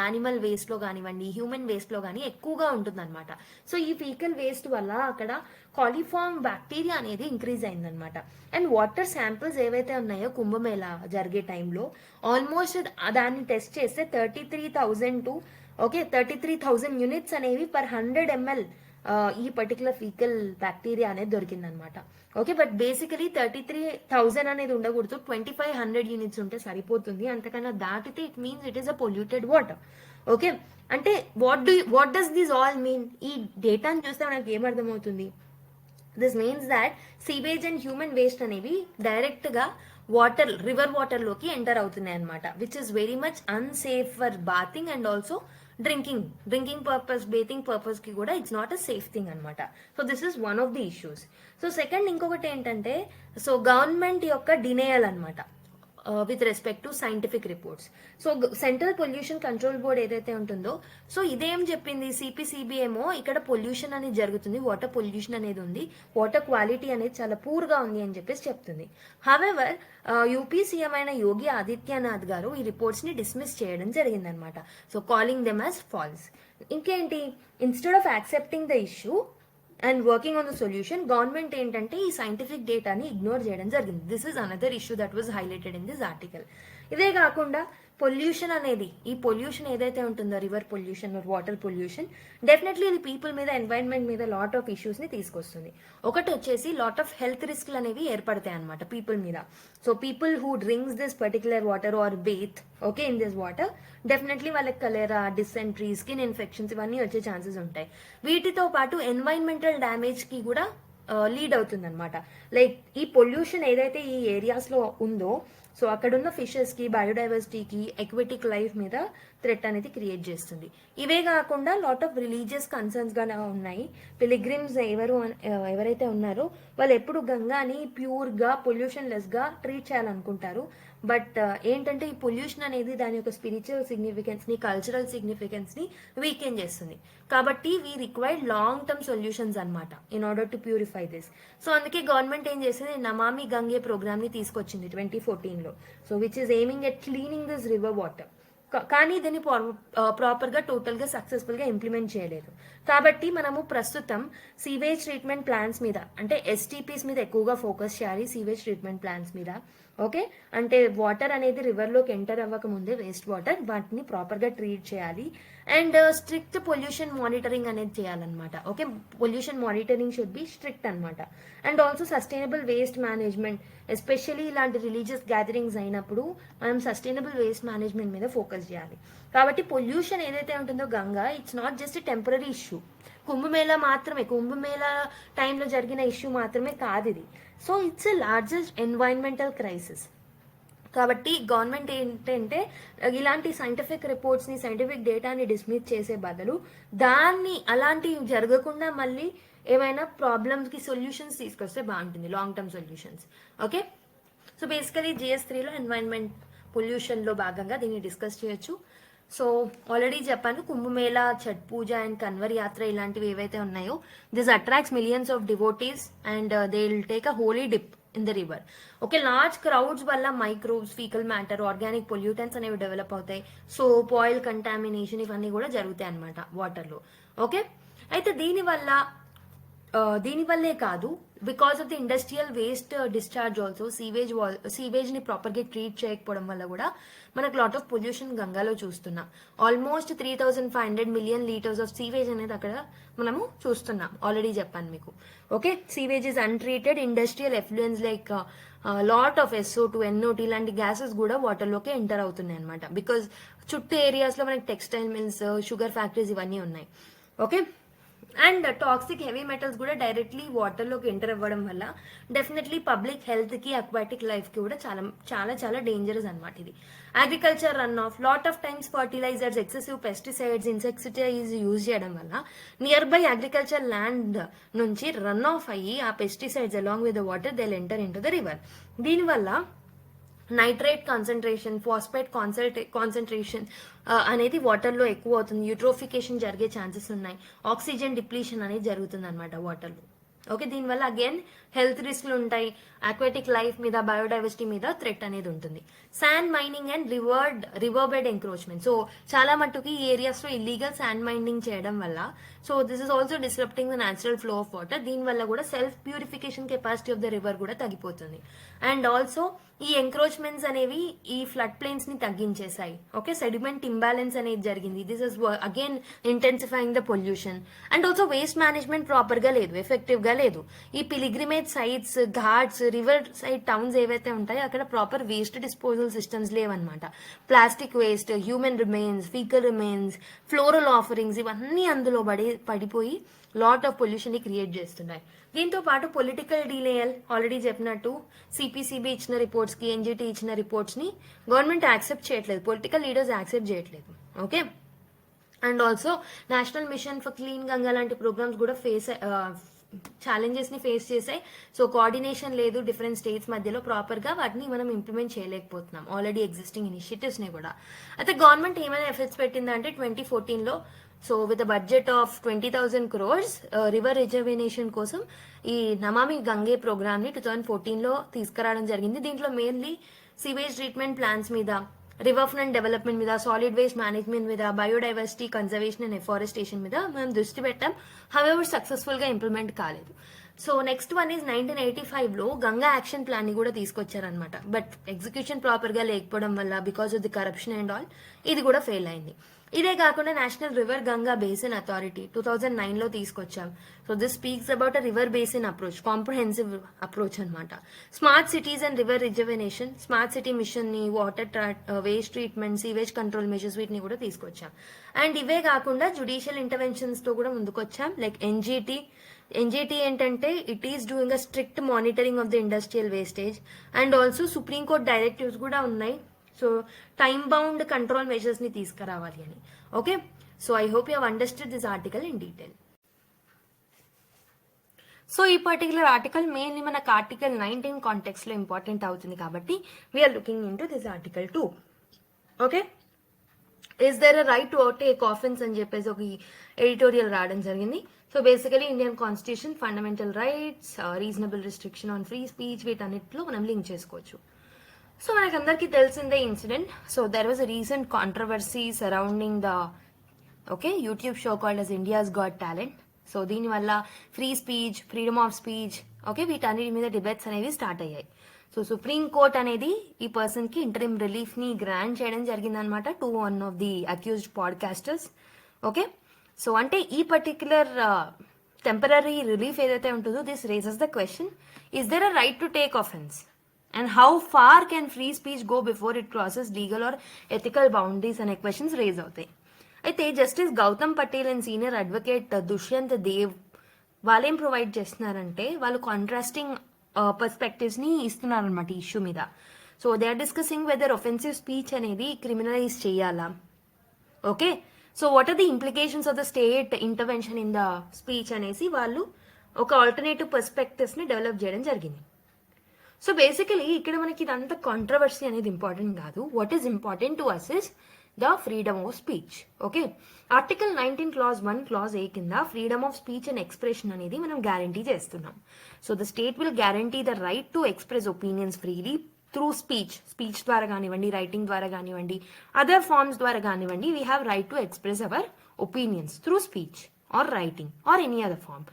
యానిమల్ వేస్ట్ లో కానివ్వండి హ్యూమన్ వేస్ట్ లో కానీ ఎక్కువగా ఉంటుందన్నమాట. సో ఈ ఫీకల్ వేస్ట్ వల్ల అక్కడ కాలిఫార్మ్ బ్యాక్టీరియా అనేది ఇంక్రీజ్ అయిందనమాట. అండ్ వాటర్ శాంపిల్స్ ఏవైతే ఉన్నాయో కుంభమేళా జరిగే టైంలో ఆల్మోస్ట్ దాన్ని టెస్ట్ చేస్తే 33,000 యూనిట్స్ అనేవి పర్ 100 ml ఈ పర్టికులర్ ఫీకల్ బ్యాక్టీరియా అనేది దొరికిందనమాట. ఓకే, బట్ బేసికలీ 33,000 అనేది ఉండకూడదు, 2,500 యూనిట్స్ ఉంటే సరిపోతుంది. అంతకన్నా దాటితే it means it is a polluted water. Okay, అంటే what does this all mean? ఈ డేటాని చూస్తే మనకి ఏమర్థమవుతుంది? This means that sewage and human waste అనేవి డైరెక్ట్ గా రివర్ వాటర్ లోకి ఎంటర్ అవుతున్నాయి అనమాట, which is very much unsafe for bathing and also drinking purpose, bathing purpose కి కూడా it's not a safe thing అనమాట. So this is one of the issues. So second ఇంకొకటి ఏంటంటే సో గవర్నమెంట్ యొక్క డినేయల్ అనమాట with respect to scientific reports. So central pollution control board ఏదైతే ఉంటుందో సో ఇదేం చెప్పింది, సిపిసిబి ఏమో ఇక్కడ పొల్యూషన్ అనేది జరుగుతుంది, వాటర్ పొల్యూషన్ అనేది ఉంది, వాటర్ క్వాలిటీ అనేది చాలా పూర్ గా ఉంది అని చెప్పేసి చెప్తుంది. హవెవర్ యూపీ సీఎం అయిన యోగి ఆదిత్యనాథ్ గారు ఈ రిపోర్ట్స్ ని డిస్మిస్ చేయడం జరిగిందనమాట. So calling them as false. ఇంకేంటి, instead of accepting the issue and working on the solution, government ఏంటంటే ఈ సైంటిఫిక్ డేటాని ఇగ్నోర్ చేయడం జరిగింది. This is another issue that was highlighted in this article. ఇదే కాకుండా పొల్యూషన్ అనేది, ఈ పొల్యూషన్ ఏదైతే ఉంటుందో river pollution water pollution, definitely ఇది పీపుల్ మీద ఎన్వైరన్మెంట్ మీద లాట్ ఆఫ్ ఇష్యూస్ ని తీసుకొస్తుంది. ఒకటి వచ్చేసి లాట్ ఆఫ్ హెల్త్ రిస్క్లు అనేవి ఏర్పడతాయి అనమాట పీపుల్ మీద. So people who drinks this particular water or bathe okay in this water, definitely వాళ్ళకి కలేరా, డిసెంట్రీ, స్కిన్ ఇన్ఫెక్షన్స్ ఇవన్నీ వచ్చే ఛాన్సెస్ ఉంటాయి. వీటితో పాటు ఎన్వైరన్మెంటల్ డ్యామేజ్ కి కూడా లీడ్ అవుతుంది అనమాట. లైక్ ఈ పొల్యూషన్ ఏదైతే ఈ ఏరియాస్ లో ఉందో సో అక్కడున్న ఫిషెస్ కి, బయోడైవర్సిటీకి, ఎక్విటిక్ లైఫ్ మీద థ్రెట్ అనేది క్రియేట్ చేస్తుంది. ఇవే కాకుండా లాట్ ఆఫ్ రిలీజియస్ కన్సర్న్స్ గా ఉన్నాయి. పిలిగ్రిమ్స్ ఎవరైతే ఉన్నారో వాళ్ళు ఎప్పుడు గంగాని ప్యూర్ గా పొల్యూషన్ లెస్ గా ట్రీట్ చేయాలనుకుంటారు. బట్ ఏంటంటే ఈ పొల్యూషన్ అనేది దాని యొక్క స్పిరిచువల్ సిగ్నిఫికెన్స్ ని, కల్చరల్ సిగ్నిఫికెన్స్ ని వీకెన్ చేస్తుంది. కాబట్టి we required long term solutions అనమాట in order to purify this. So అందుకే గవర్నమెంట్ ఏం చేసింది, నమామి గంగే ప్రోగ్రామ్ ని తీసుకొచ్చింది 2014లో. So which is aiming at cleaning this river water. కానీ దీన్ని ప్రాపర్ గా టోటల్ గా సక్సెస్ఫుల్ గా ఇంప్లిమెంట్ చేయలేదు. కాబట్టి మనము ప్రస్తుతం సీవేజ్ ట్రీట్మెంట్ ప్లాన్స్ మీద, అంటే ఎస్టీపీస్ మీద ఎక్కువగా ఫోకస్ చేయాలి. సీవేజ్ ట్రీట్మెంట్ ప్లాన్స్ మీద ఓకే, అంటే వాటర్ అనేది రివర్ లోకి ఎంటర్ అవ్వక ముందే వేస్ట్ వాటర్ వాటిని ప్రాపర్ గా ట్రీట్ చేయాలి. అండ్ స్ట్రిక్ట్ పొల్యూషన్ మానిటరింగ్ అనేది చేయాలన్నమాట. Okay, pollution monitoring should be strict అనమాట. And also sustainable waste management, especially ఇలాంటి రిలీజియస్ గ్యాదరింగ్స్ అయినప్పుడు మనం సస్టైనబుల్ వేస్ట్ మేనేజ్మెంట్ మీద ఫోకస్ చేయాలి. కాబట్టి పొల్యూషన్ ఏదైతే ఉంటుందో Ganga, it's not just temporary issue. Kumbh Mela టైంలో జరిగిన ఇష్యూ మాత్రమే కాదు ఇది. So it's a largest environmental crisis. కాబట్టి గవర్నమెంట్ ఏంటంటే ఇలాంటి సైంటిఫిక్ రిపోర్ట్స్ ని, సైంటిఫిక్ డేటాని డిస్మిస్ చేసే బదులు దాన్ని అలాంటివి జరగకుండా మళ్ళీ ఏమైనా ప్రాబ్లమ్స్ కి సొల్యూషన్స్ తీసుకొస్తే బాగుంటుంది, long term solutions. Okay, so basically GS3లో ఎన్వైరన్మెంట్ పొల్యూషన్ లో భాగంగా దీన్ని డిస్కస్ చేయొచ్చు. సో ఆల్రెడీ చెప్పాను, కుంభమేళా, ఛట్ పూజ అండ్ కన్వర్ యాత్ర ఇలాంటివి ఏవైతే ఉన్నాయో this attracts millions of devotees and they will take a holy dip in the river. Okay, large crowds వల్ల microbes, faecal matter, organic pollutants అనేవి డెవలప్ అవుతాయి. సోప్, ఆయిల్ కంటామినేషన్ ఇవన్నీ కూడా జరుగుతాయి అనమాట వాటర్లో. ఓకే, అయితే దీనివల్లే కాదు, because of the industrial waste discharge also, sewage ని ప్రాపర్ గా ట్రీట్ చేయకపోవడం వల్ల కూడా మనకు లాట్ ఆఫ్ పొల్యూషన్ గంగాలో చూస్తున్నాం. Almost 3,500 million litres of sewage అనేది అక్కడ మనము చూస్తున్నాం. ఆల్రెడీ చెప్పాను మీకు. Okay, sewage is untreated industrial effluents like lot of SO2, NO2 ఇలాంటి గ్యాసెస్ కూడా వాటర్లోకి ఎంటర్ అవుతున్నాయి అనమాట. బికాస్ చుట్టూ ఏరియాస్ లో మనకి టెక్స్టైల్ మిల్స్, షుగర్ ఫ్యాక్టరీస్ ఇవన్నీ ఉన్నాయి. Okay, and toxic heavy metals కూడా డైరెక్ట్లీ వాటర్లోకి ఎంటర్ అవ్వడం వల్ల డెఫినెట్లీ పబ్లిక్ హెల్త్ కి, అక్వాటిక్ లైఫ్ కి కూడా చాలా చాలా చాలా డేంజరస్ అనమాట ఇది. Agriculture run off, lot of times fertilisers, excessive pesticides, insecticides use చేయడం వల్ల నియర్ బై అగ్రికల్చర్ ల్యాండ్ నుంచి రన్ ఆఫ్ అయ్యి ఆ pesticides along with the water they enter into the river. దీనివల్ల నైట్రేట్ కాన్సన్ట్రేషన్, ఫాస్ఫేట్ కాన్సన్ట్రేషన్ అనేది వాటర్లో ఎక్కువ అవుతుంది. యూట్రోఫికేషన్ జరిగే ఛాన్సెస్ ఉన్నాయి. ఆక్సిజన్ డిప్లీషన్ అనేది జరుగుతుంది అనమాట వాటర్లో. ఓకే, దీనివల్ల అగైన్ హెల్త్ రిస్క్లు ఉంటాయి. అక్వాటిక్ లైఫ్ మీద, బయోడైవర్సిటీ మీద థ్రెట్ అనేది ఉంటుంది. Sand mining and river bed encroachment. So చాలా మట్టుకు ఈ ఏరియాస్ లో ఇల్లీగల్ శాండ్ మైనింగ్ చేయడం వల్ల, so this is also disrupting the natural flow of water. దీనివల్ల కూడా self purification capacity of the river కూడా తగ్గిపోతుంది. అండ్ ఆల్సో ఈ ఎంక్రోచ్మెంట్స్ అనేవి ఈ ఫ్లడ్ ప్లేన్స్ ని తగ్గించేశాయి. ఓకే, సెడిమెంట్ ఇంబ్యాలెన్స్ అనేది జరిగింది. This is again intensifying the pollution. And also waste management proper గా లేదు, ఎఫెక్టివ్ గా లేదు. ఈ pilgrimage sites, ghats, river side towns ఏవైతే ఉంటాయో అక్కడ ప్రాపర్ వేస్ట్ డిస్పోజల్ సిస్టమ్స్ లేవన్నమాట. Plastic waste, human remains, faecal remains, floral offerings ఇవన్నీ అందులో పడిపోయి లాట్ ఆఫ్ పొల్యూషన్ ని క్రియేట్ చేస్తున్నాయి. దీంతో పాటు పొలిటికల్ డిలేయల్, ఆల్రెడీ చెప్పినట్టు సిపిసిబి ఇచ్చిన రిపోర్ట్స్ కి, ఎన్జిటి ఇచ్చిన రిపోర్ట్స్ ని గవర్నమెంట్ యాక్సెప్ట్ చేయట్లేదు, పొలిటికల్ లీడర్స్ యాక్సెప్ట్ చేయట్లేదు. Okay, and also national mission for clean Ganga లాంటి ప్రోగ్రామ్స్ కూడా ఛాలెంజెస్ ని ఫేస్ చేసాయి. సో కోఆర్డినేషన్ లేదు డిఫరెంట్ స్టేట్స్ మధ్యలో, ప్రాపర్ గా వాటిని మనం ఇంప్లిమెంట్ చేయలేకపోతున్నాం ఆల్రెడీ ఎగ్జిస్టింగ్ ఇనిషియేటివ్స్ ని కూడా. అయితే గవర్నమెంట్ ఏమైనా ఎఫర్ట్స్ పెట్టిందంటే 2014 లో, so with budget of 20,000 crores river rejuvenation కోసం ఈ నమామి గంగే ప్రోగ్రామ్ ని 2014 లో తీసుకురావడం జరిగింది. దీంట్లో మెయిన్లీ సివేజ్ ట్రీట్మెంట్ ప్లాన్స్ మీద, రివర్ ఫ్రంట్ డెవలప్మెంట్ మీద, సాలిడ్ వేస్ట్ మేనేజ్మెంట్ మీద, బయోడైవర్సిటీ కన్జర్వేషన్ అండ్ ఎఫారెస్టేషన్ మీద మనం దృష్టి పెట్టాం. హవెవర్ సక్సెస్ఫుల్ గా ఇంప్లిమెంట్ కాలేదు. సో నెక్స్ట్ వన్ ఈజ్ 1985 లో గంగా యాక్షన్ ప్లాన్ ని కూడా తీసుకొచ్చారనమాట. బట్ ఎగ్జిక్యూషన్ ప్రాపర్ గా లేకపోవడం వల్ల, because of the corruption and all, ఇది కూడా ఫెయిల్ అయింది. ఇదే కాకుండా national river Ganga basin authority 2009 లో తీసుకొచ్చాం. So this speaks about a river basin approach, comprehensive approach అనమాట. Smart cities and river rejuvenation, smart city mission ని, water waste treatment, sewage control measures వీటిని కూడా తీసుకొచ్చాం. అండ్ ఇవే కాకుండా జుడిషియల్ ఇంటర్వెన్షన్స్ తో కూడా ముందుకొచ్చాం. లైక్ ఎన్జిటి ఏంటంటే it is doing a strict monitoring of the industrial wastage. And also Supreme Court directives కూడా ఉన్నాయి. So time bound control measures ని తీసుకురావాలి అని. Okay, so I hope you have understood this article in detail. So ఈ పర్టికులర్ ఆర్టికల్ మెయిన్లీ మనకు ఆర్టికల్ 19 కాంటెక్స్ట్ లో ఇంపార్టెంట్ అవుతుంది కాబట్టి we are looking into this article 2. Okay, is there a right to take offence అని చెప్పేసి ఒక ఎడిటోరియల్ రాయడం జరిగింది. So basically Indian constitution, fundamental rights, reasonable restriction on free speech, వీటన్నిటిలో మనం లింక్ చేసుకోవచ్చు. సో మనకందరికీ తెలిసిందే incident. So there was a recent controversy surrounding the YouTube show called as India's got talent. So దీనివల్ల free speech, freedom of speech, వీటన్నిటి మీద డిబేట్స్ అనేవి స్టార్ట్ అయ్యాయి. సో సుప్రీం కోర్ట్ అనేది ఈ పర్సన్ కి ఇంటరిమ్ రిలీఫ్ ని గ్రాంట్ చేయడం జరిగిందనమాట to one of the accused podcasters. Okay, so అంటే ఈ పర్టిక్యులర్ టెంపరరీ రిలీఫ్ ఏదైతే ఉంటుందో, this raises the question, is there a right to take offence? And how far can free speech go before it crosses legal or ethical boundaries అనే క్వశ్చన్స్ రేజ్ అవుతాయి. అయితే justice Gautam Patel and senior advocate Dushyant Dave వాళ్ళేం ప్రొవైడ్ చేస్తున్నారంటే, వాళ్ళు కాంట్రాస్టింగ్ పర్స్పెక్టివ్స్ ని ఇస్తున్నారు అనమాట ఈ ఇష్యూ మీద. So they are discussing whether offensive speech అనేది క్రిమినలైజ్ చేయాలా. Okay, so what are the implications of the state intervention in the speech అనేసి వాళ్ళు ఒక ఆల్టర్నేటివ్ పర్స్పెక్టివ్స్ ని డెవలప్ చేయడం జరిగింది. సో బేసికలీ ఇక్కడ మనకి ఇదంతా కాంట్రవర్సీ అనేది ఇంపార్టెంట్ కాదు. What is important to us is the freedom of speech. Okay, article 19 clause 1 clause A కింద freedom of speech and expression అనేది మనం గ్యారంటీ చేస్తున్నాం. So the state will guarantee the right to express opinions freely through speech ద్వారా కానివ్వండి, రైటింగ్ ద్వారా కానివ్వండి, అదర్ ఫార్మ్స్ ద్వారా కానివ్వండి, we have right to express our opinions through speech or writing or any other form.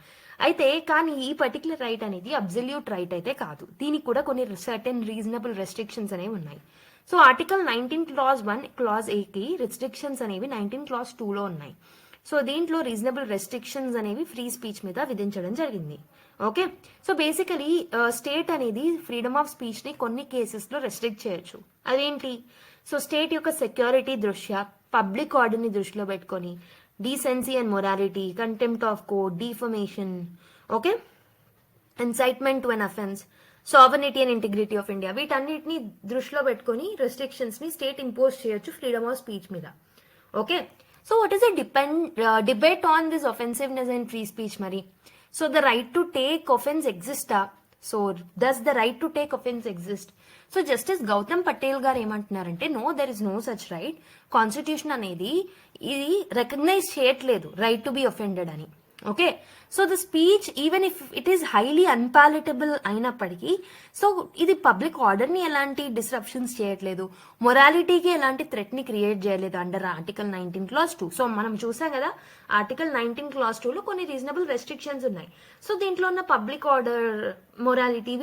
అయితే కానీ ఈ పర్టికులర్ రైట్ అనేది అబ్జల్యూట్ రైట్ అయితే కాదు, దీనికి కూడా కొన్ని సర్టెన్ రీజనబుల్ రెస్ట్రిక్షన్స్ అనేవి ఉన్నాయి. సో ఆర్టికల్ 19 క్లాజ్ 1 క్లాజ్ ఏకి రెస్ట్రిక్షన్స్ అనేవి 19 క్లాజ్ 2లో ఉన్నాయి. సో దీంట్లో రీజనబుల్ రెస్ట్రిక్షన్స్ అనేవి ఫ్రీ స్పీచ్ మీద విధించడం జరిగింది. ఓకే, సో బేసికలీ స్టేట్ అనేది ఫ్రీడమ్ ఆఫ్ స్పీచ్ ని కొన్ని కేసెస్లో రెస్ట్రిక్ట్ చేయొచ్చు. అదేంటి? సో స్టేట్ యొక్క సెక్యూరిటీ దృష్ట్యా, పబ్లిక్ ఆర్డర్ని దృష్టిలో పెట్టుకొని, decency and morality, contempt of court, defamation, okay, incitement to an offence, sovereignty and integrity of India, వీటన్నిటిని దృష్టిలో పెట్టుకొని రెస్ట్రిక్షన్స్ ని స్టేట్ ఇంపోజ్ చేయొచ్చు ఫ్రీడమ్ ఆఫ్ స్పీచ్ మీద. Okay, so what is debate on this offensiveness and free speech మరి? So the right to take offence ఎగ్జిస్టా? So does the right to take offence exist? So justice Gautam Patel garu ఏమంటున్నారంటే, no, there is no such right. Constitution అనేది ఇది రికగ్నైజ్ చేయట్లేదు రైట్ టు బి ఒఫెండెడ్ అని. Okay, so the speech even if it is highly unpalatable అయినప్పటికీ, సో ఇది పబ్లిక్ ఆర్డర్ని ఎలాంటి డిస్రప్షన్స్ చేయట్లేదు, మొరాలిటీకి ఎలాంటి థ్రెట్ని క్రియేట్ చేయలేదు అండర్ ఆర్టికల్ 19 క్లాజ్ 2. సో మనం చూసాం కదా, ఆర్టికల్ 19 క్లాజ్ 2లో కొన్ని రీజనబుల్ రెస్ట్రిక్షన్స్ ఉన్నాయి. సో దీంట్లో ఉన్న పబ్లిక్ ఆర్డర్, మొరాలిటీ,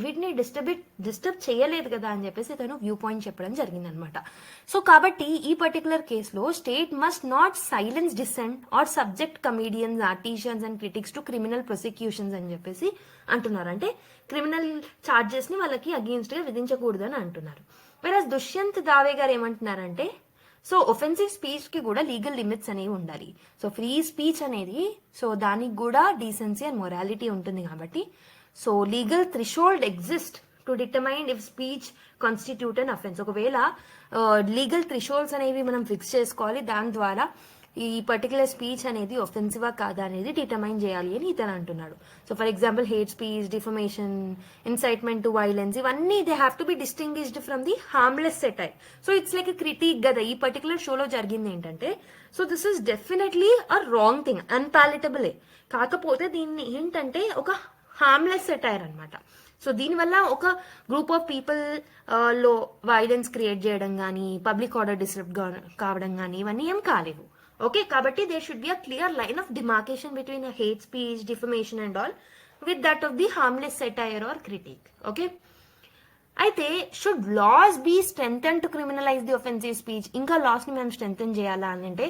వీటిని డిస్టర్బ్ చేయలేదు కదా అని చెప్పేసి తను వ్యూ పాయింట్ చెప్పడం జరిగింది అనమాట. సో కాబట్టి ఈ పర్టికులర్ కేసులో state must not silence dissent or subject comedians, artisans and critics to criminal prosecutions అని చెప్పేసి అంటున్నారు. అంటే క్రిమినల్ చార్జెస్ ని వాళ్ళకి అగేన్స్ట్ గా విధించకూడదని అంటున్నారు. వెరాజ్ దుష్యంత్ దావే గారు ఏమంటున్నారంటే, సో ఒఫెన్సివ్ స్పీచ్ కి కూడా లీగల్ లిమిట్స్ అనేవి ఉండాలి. సో ఫ్రీ స్పీచ్ అనేది, సో దానికి కూడా డీసెన్సీ అండ్ మొరాలిటీ ఉంటుంది కాబట్టి, so legal threshold exist to determine if speech constitute an offence. ఒకవేళ లీగల్ థ్రెషోల్డ్స్ అనేవి మనం ఫిక్స్ చేసుకోవాలి, దాని ద్వారా ఈ పర్టికులర్ స్పీచ్ అనేది ఒఫెన్సివా కాదా అనేది డిటర్మైన్ చేయాలి అని ఇతను అంటున్నాడు. So for example hate speech, defamation, incitement to violence, ఇవన్నీ they have to be distinguished from the harmless satire. So it's like a critic కదా. ఈ పర్టికులర్ షోలో జరిగింది ఏంటంటే, so this is definitely a wrong thing, unpalatable. కాకపోతే దీన్ని ఏంటంటే ఒక హార్మ్లెస్ సెటైర్ అనమాట. సో దీనివల్ల ఒక గ్రూప్ ఆఫ్ పీపుల్ లో వైలెన్స్ క్రియేట్ చేయడం కానీ, పబ్లిక్ ఆర్డర్ డిస్టర్బ్ కావడం కానీ ఇవన్నీ ఏం కాలేవు. ఓకే, కాబట్టి there should be a clear line of demarcation between a hate speech, defamation and all with that of the harmless satire or critique. Okay, అయితే should laws be strengthen to criminalise the offensive speech? ఇంకా లాస్ ని మనం స్ట్రెంథెన్ చేయాలా అని అంటే,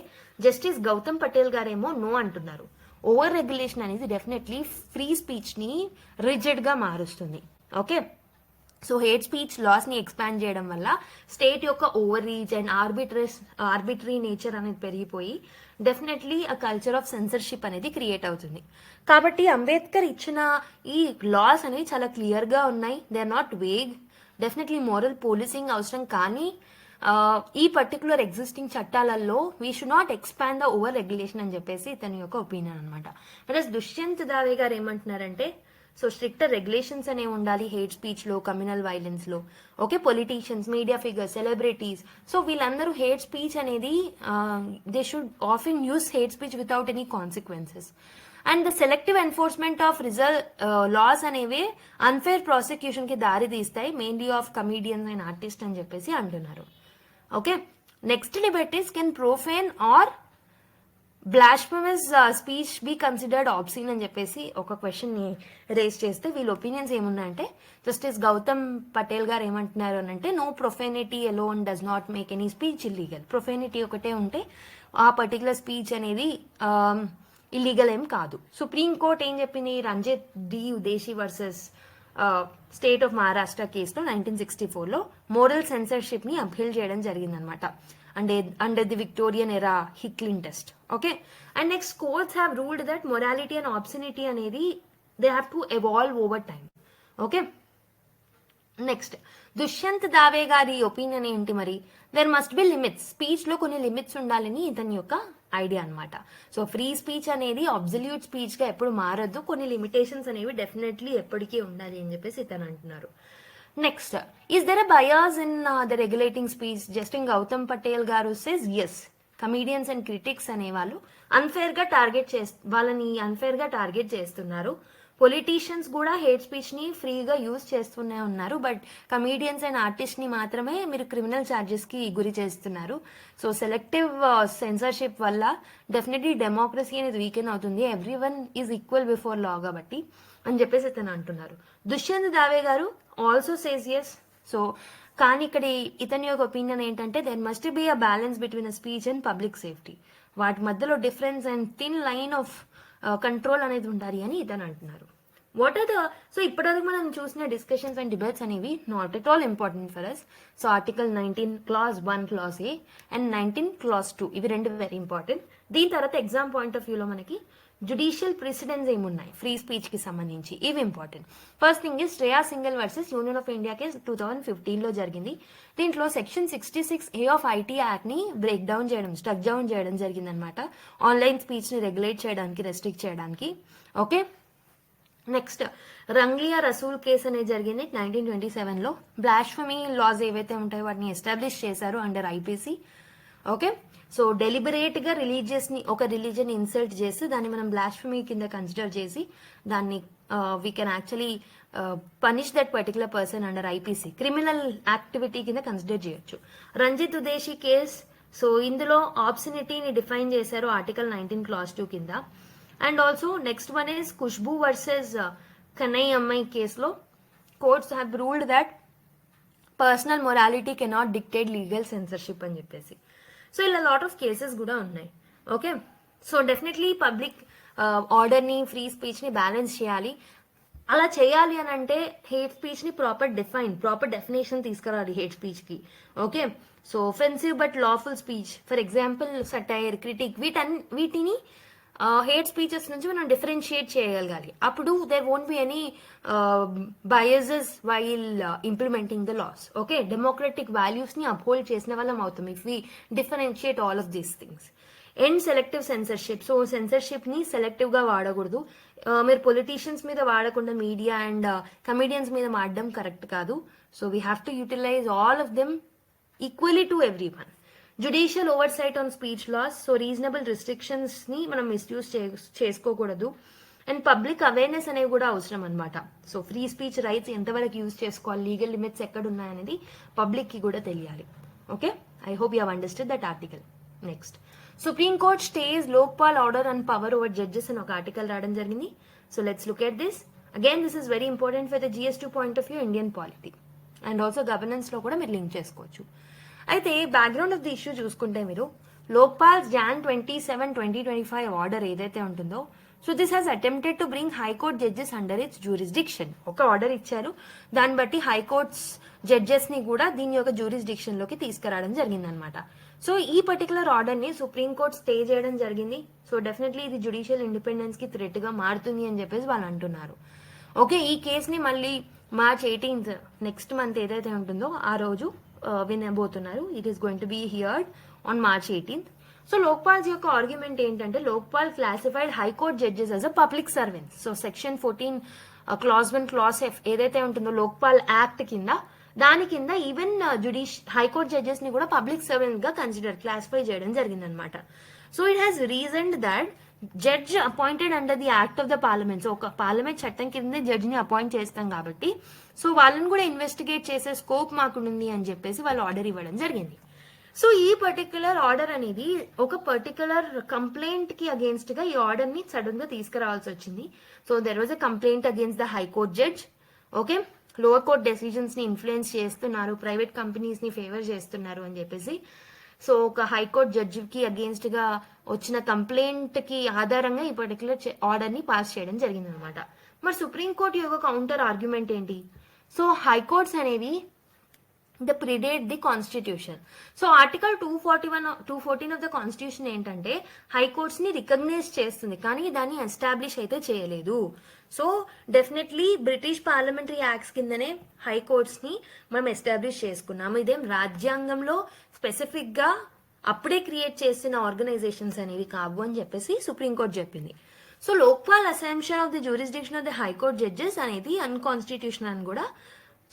జస్టిస్ గౌతమ్ పటేల్ గారేమో నో అంటున్నారు. ఓవర్ రెగ్యులేషన్ అనేది డెఫినెట్లీ ఫ్రీ స్పీచ్ ని రిజిడ్ గా మారుస్తుంది. Okay, so hate speech laws ని ఎక్స్పాండ్ చేయడం వల్ల స్టేట్ యొక్క overreach and arbitrary nature అనేది పెరిగిపోయి డెఫినెట్లీ ఆ కల్చర్ ఆఫ్ సెన్సర్షిప్ అనేది క్రియేట్ అవుతుంది. కాబట్టి అంబేద్కర్ ఇచ్చిన ఈ లాస్ అనేవి చాలా క్లియర్ గా ఉన్నాయి. They are not vague. Definitely moral policing అవసరం, కానీ ఈ పర్టికులర్ ఎగ్జిస్టింగ్ చట్టాలలో we should not expand the over regulation అని చెప్పేసి తన యొక్క ఒపీనియన్ అనమాట. ప్లస్ దుష్యంత్ దావే గారు ఏమంటున్నారంటే, సో స్ట్రిక్టర్ రెగ్యులేషన్స్ అనేవి ఉండాలి హేట్ స్పీచ్ లో, కమ్యూనల్ వైలెన్స్ లో. Okay, politicians, media figures, celebrities, so వీళ్ళందరూ హేట్ స్పీచ్ అనేది they should often use hate speech without any consequences. And the selective enforcement of laws అనేవి అన్ఫేర్ ప్రాసిక్యూషన్ కి దారి తీస్తాయి, mainly of comedians and artist అని చెప్పేసి అంటున్నారు. Okay, next debate is, can profane or blasphemous speech be considered obscene అని చెప్పేసి ఒక క్వశ్చన్ ని రేస్ చేస్తే వీళ్ళ ఒపీనియన్స్ ఏమున్నాయంటే, జస్టిస్ గౌతమ్ పటేల్ గారు ఏమంటున్నారు అని అంటే, no profanity alone does not make any speech illegal. Profanity ఒకటే ఉంటే ఆ పర్టికులర్ స్పీచ్ అనేది ఇల్లీగల్ ఏం కాదు. సుప్రీం కోర్ట్ ఏం చెప్పింది, Ranjit D Udeshi versus state of Maharashtra కేసులో 1964లో మోరల్ సెన్సర్షిప్ ని అప్పీల్ చేయడం జరిగిందనమాట. Under the Victorian era Hicklin test. Okay, and next courts have ruled that morality and obscenity anedi they have to evolve over time. Okay, next Dushyant దావే గారి ఒపీనియన్ ఏంటి మరి? there must be limits. Speech లో కొన్ని లిమిట్స్ ఉండాలని ఇతని యొక్క ఐడియా అనమాట. సో ఫ్రీ స్పీచ్ అనేది అబ్సల్యూట్ స్పీచ్ గా ఎప్పుడు మారద్దు, కొన్ని లిమిటేషన్స్ అనేవి డెఫినెట్లీ ఎప్పటికీ ఉండాలి అని చెప్పేసి ఇతను అంటున్నారు. Next, is there a bias in the regulating speech? Justice Gautam Patel garu says yes. Comedians and critics అనేవాళ్ళు వాళ్ళని అన్ఫేర్ గా టార్గెట్ చేస్తున్నారు. పొలిటీషియన్స్ కూడా హేట్ స్పీచ్ ని ఫ్రీగా యూజ్ చేస్తూనే ఉన్నారు. బట్ కమీడియన్స్ అండ్ ఆర్టిస్ట్ ని మాత్రమే మీరు క్రిమినల్ ఛార్జెస్ కి గురి చేస్తున్నారు. సో సెలెక్టివ్ సెన్సర్షిప్ వల్ల డెఫినెట్లీ డెమోక్రసీ అనేది వీకెన్ అవుతుంది. Every one is equal before law కాబట్టి అని చెప్పేసి ఇతను అంటున్నారు. దుష్యంత్ దావే గారు ఆల్సో సేస్ ఎస్. సో కానీ ఇక్కడ ఇతని యొక్క ఒపీనియన్ ఏంటంటే there must be a balance between a speech and public safety. వాటి మధ్యలో difference and thin line of control అనేది ఉండాలి అని ఇతను అంటున్నారు. వాట్ ఆర్ ద సో ఇప్పటివరకు మనం చూసిన డిస్కషన్స్ అండ్ డిబేట్స్ అనేవి not at all important for us. So article 19 clause 1 clause A and 19 clause 2 ఇవి రెండు వెరీ ఇంపార్టెంట్. దీని తర్వాత ఎగ్జామ్ పాయింట్ ఆఫ్ వ్యూలో మనకి జుడిషియల్ ప్రెసిడెన్స్ ఏమున్నాయి ఫ్రీ స్పీచ్ కి సంబంధించి, ఇవి important. First thing is Shreya Singhal versus union of India case 2015లో జరిగింది. దీంట్లో section 66A of IT act ని స్ట్రక్ డౌన్ చేయడం జరిగింది అనమాట. ఆన్లైన్ స్పీచ్ ని రెగ్యులేట్ చేయడానికి, రెస్ట్రిక్ట్ చేయడానికి. Okay, next Rangila Rasul case అనేది జరిగింది 1927లో. బ్లాస్ఫమీ లాస్ ఏవైతే ఉంటాయో వాటిని ఎస్టాబ్లిష్ చేశారు under IPC. Okay, so deliberate గా ఒక రిలీజన్ ఇన్సల్ట్ చేసి దాన్ని మనం బ్లాస్ఫమీ కింద కన్సిడర్ చేసి దాన్ని we can actually punish that particular person under IPC, criminal activity కింద కన్సిడర్ చేయొచ్చు. రంజిత్ ఉదేశీ కేస్, సో ఇందులో ఆబ్సినిటీని డిఫైన్ చేశారు ఆర్టికల్ 19 క్లాస్ 2 కింద. And also next one is Khushboo versus Kanniammal కేసులో courts have ruled that personal morality cannot dictate legal censorship అని చెప్పేసి. సో ఇలా లాట్ ఆఫ్ కేసెస్ కూడా ఉన్నాయి. ఓకే, సో డెఫినెట్లీ పబ్లిక్ ఆర్డర్ని, ఫ్రీ స్పీచ్ని బ్యాలెన్స్ చేయాలి. అలా చేయాలి అని అంటే హేట్ స్పీచ్ని ప్రాపర్ డెఫినేషన్ తీసుకురావాలి హేట్ స్పీచ్కి. Okay, so offensive but lawful speech, for example satire, critic, వీటిని హేట్ స్పీచెస్ నుంచి మనం డిఫరెన్షియేట్ చేయగలగాలి. అప్పుడు there won't be any biases while implementing the laws. Okay, democratic values ని అప్హోల్డ్ చేసిన వాళ్ళం అవుతాం if we differentiate all of these things. And selective censorship, so censorship ని సెలెక్టివ్ గా వాడకూడదు. మీరు పొలిటీషియన్స్ మీద వాడకుండా మీడియా అండ్ కమీడియన్స్ మీద వాడడం కరెక్ట్ కాదు. So we have to utilise all of them equally to every one. Judicial oversight on speech laws, so reasonable restrictions ని మనం మిస్యూజ్ చేసుకోకూడదు. అండ్ పబ్లిక్ అవేర్నెస్ అనేవి కూడా అవసరం అనమాట. సో ఫ్రీ స్పీచ్ రైట్స్ ఎంతవరకు యూజ్ చేసుకోవాలి, లీగల్ లిమిట్స్ ఎక్కడ ఉన్నాయనేది పబ్లిక్ కి కూడా తెలియాలి. Okay, I hope you have understood that article. Next, supreme court stays Lokpal order and power over judges అని ఒక ఆర్టికల్ రావడం జరిగింది. So let's look at this. Again this is very important for the GS2 point of view, Indian polity and also governance లో కూడా మీరు లింక్ చేసుకోవచ్చు. అయితే బ్యాక్గ్రౌండ్ ఆఫ్ ది ఇష్యూ చూసుకుంటే మీరు లోక్పాల్ Jan 27, 2025 ఆర్డర్ ఏదైతే ఉంటుందో, so this has attempted to bring high court judges under it's jurisdiction. ఒక ఆర్డర్ ఇచ్చారు, దాన్ని బట్టి హైకోర్ట్స్ జడ్జెస్ ని కూడా దీని యొక్క జ్యూరిస్డిక్షన్ లోకి తీసుకురావడం జరిగింది అనమాట. సో ఈ పర్టికులర్ ఆర్డర్ ని సుప్రీం కోర్ట్ స్టే చేయడం జరిగింది. సో డెఫినెట్లీ ఇది జ్యుడిషియల్ ఇండిపెండెన్స్ కి థ్రెట్ గా మారుతుంది అని చెప్పేసి వాళ్ళు అంటున్నారు. ఓకే, ఈ కేసుని మళ్ళీ March 18th నెక్స్ట్ మంత్ ఏదైతే ఉంటుందో ఆ రోజు వినబోతున్నారు. It is going to be heard on March 18th. So Lokpal యొక్క ఆర్గ్యుమెంట్ ఏంటంటే Lokpal classified high court judges as a public servants. So section 14 clause 1 clause F ఏదైతే ఉంటుందో లోక్పాల్ యాక్ట్ కింద, దాని కింద ఈవెన్ హైకోర్ట్ జడ్జెస్ ని కూడా పబ్లిక్ సర్వెంట్ గా క్లాసిఫై చేయడం జరిగిందనమాట. So it has reasoned that judge appointed under the act of the parliament. So ఒక పార్లమెంట్ చట్టం కింద జడ్జి ని అపాయింట్ చేస్తాం కాబట్టి సో వాళ్ళని కూడా ఇన్వెస్టిగేట్ చేసే స్కోప్ మాకుంది అని చెప్పేసి వాళ్ళు ఆర్డర్ ఇవ్వడం జరిగింది. సో ఈ పర్టికులర్ ఆర్డర్ అనేది ఒక పర్టికులర్ కంప్లైంట్ కి అగేన్స్ట్ గా ఈ ఆర్డర్ ని సడన్ గా తీసుకురావాల్సి వచ్చింది. So there was a complaint against the high court judge. Okay, lower court decisions ని ఇన్ఫ్లుయెన్స్ చేస్తున్నారు, ప్రైవేట్ కంపెనీస్ ని ఫేవర్ చేస్తున్నారు అని చెప్పేసి సో ఒక హైకోర్ట్ జడ్జికి అగేన్స్ట్ గా వచ్చిన కంప్లైంట్ కి ఆధారంగా ఈ పర్టికులర్ ఆర్డర్ ని పాస్ చేయడం జరిగింది అనమాట. మరి సుప్రీంకోర్టు యొక్క కౌంటర్ ఆర్గ్యుమెంట్ ఏంటి? సో హైకోర్ట్స్ అనేవి the predate the constitution. So article 214 of the constitution ఏంటంటే హైకోర్ట్స్ ని రికగ్నైజ్ చేస్తుంది కానీ దాన్ని ఎస్టాబ్లిష్ అయితే చేయలేదు. So definitely British parliamentary acts కిందనే హైకోర్ట్స్ ని మనం ఎస్టాబ్లిష్ చేసుకున్నాము. ఇదేం రాజ్యాంగంలో స్పెసిఫిక్ గా అప్పుడే క్రియేట్ చేసిన ఆర్గనైజేషన్స్ అనేవి కావు అని చెప్పేసి సుప్రీంకోర్టు చెప్పింది. So Lokpal assumption of the jurisdiction of the high court judges అనేది అన్కాన్స్టిట్యూషనల్ అని కూడా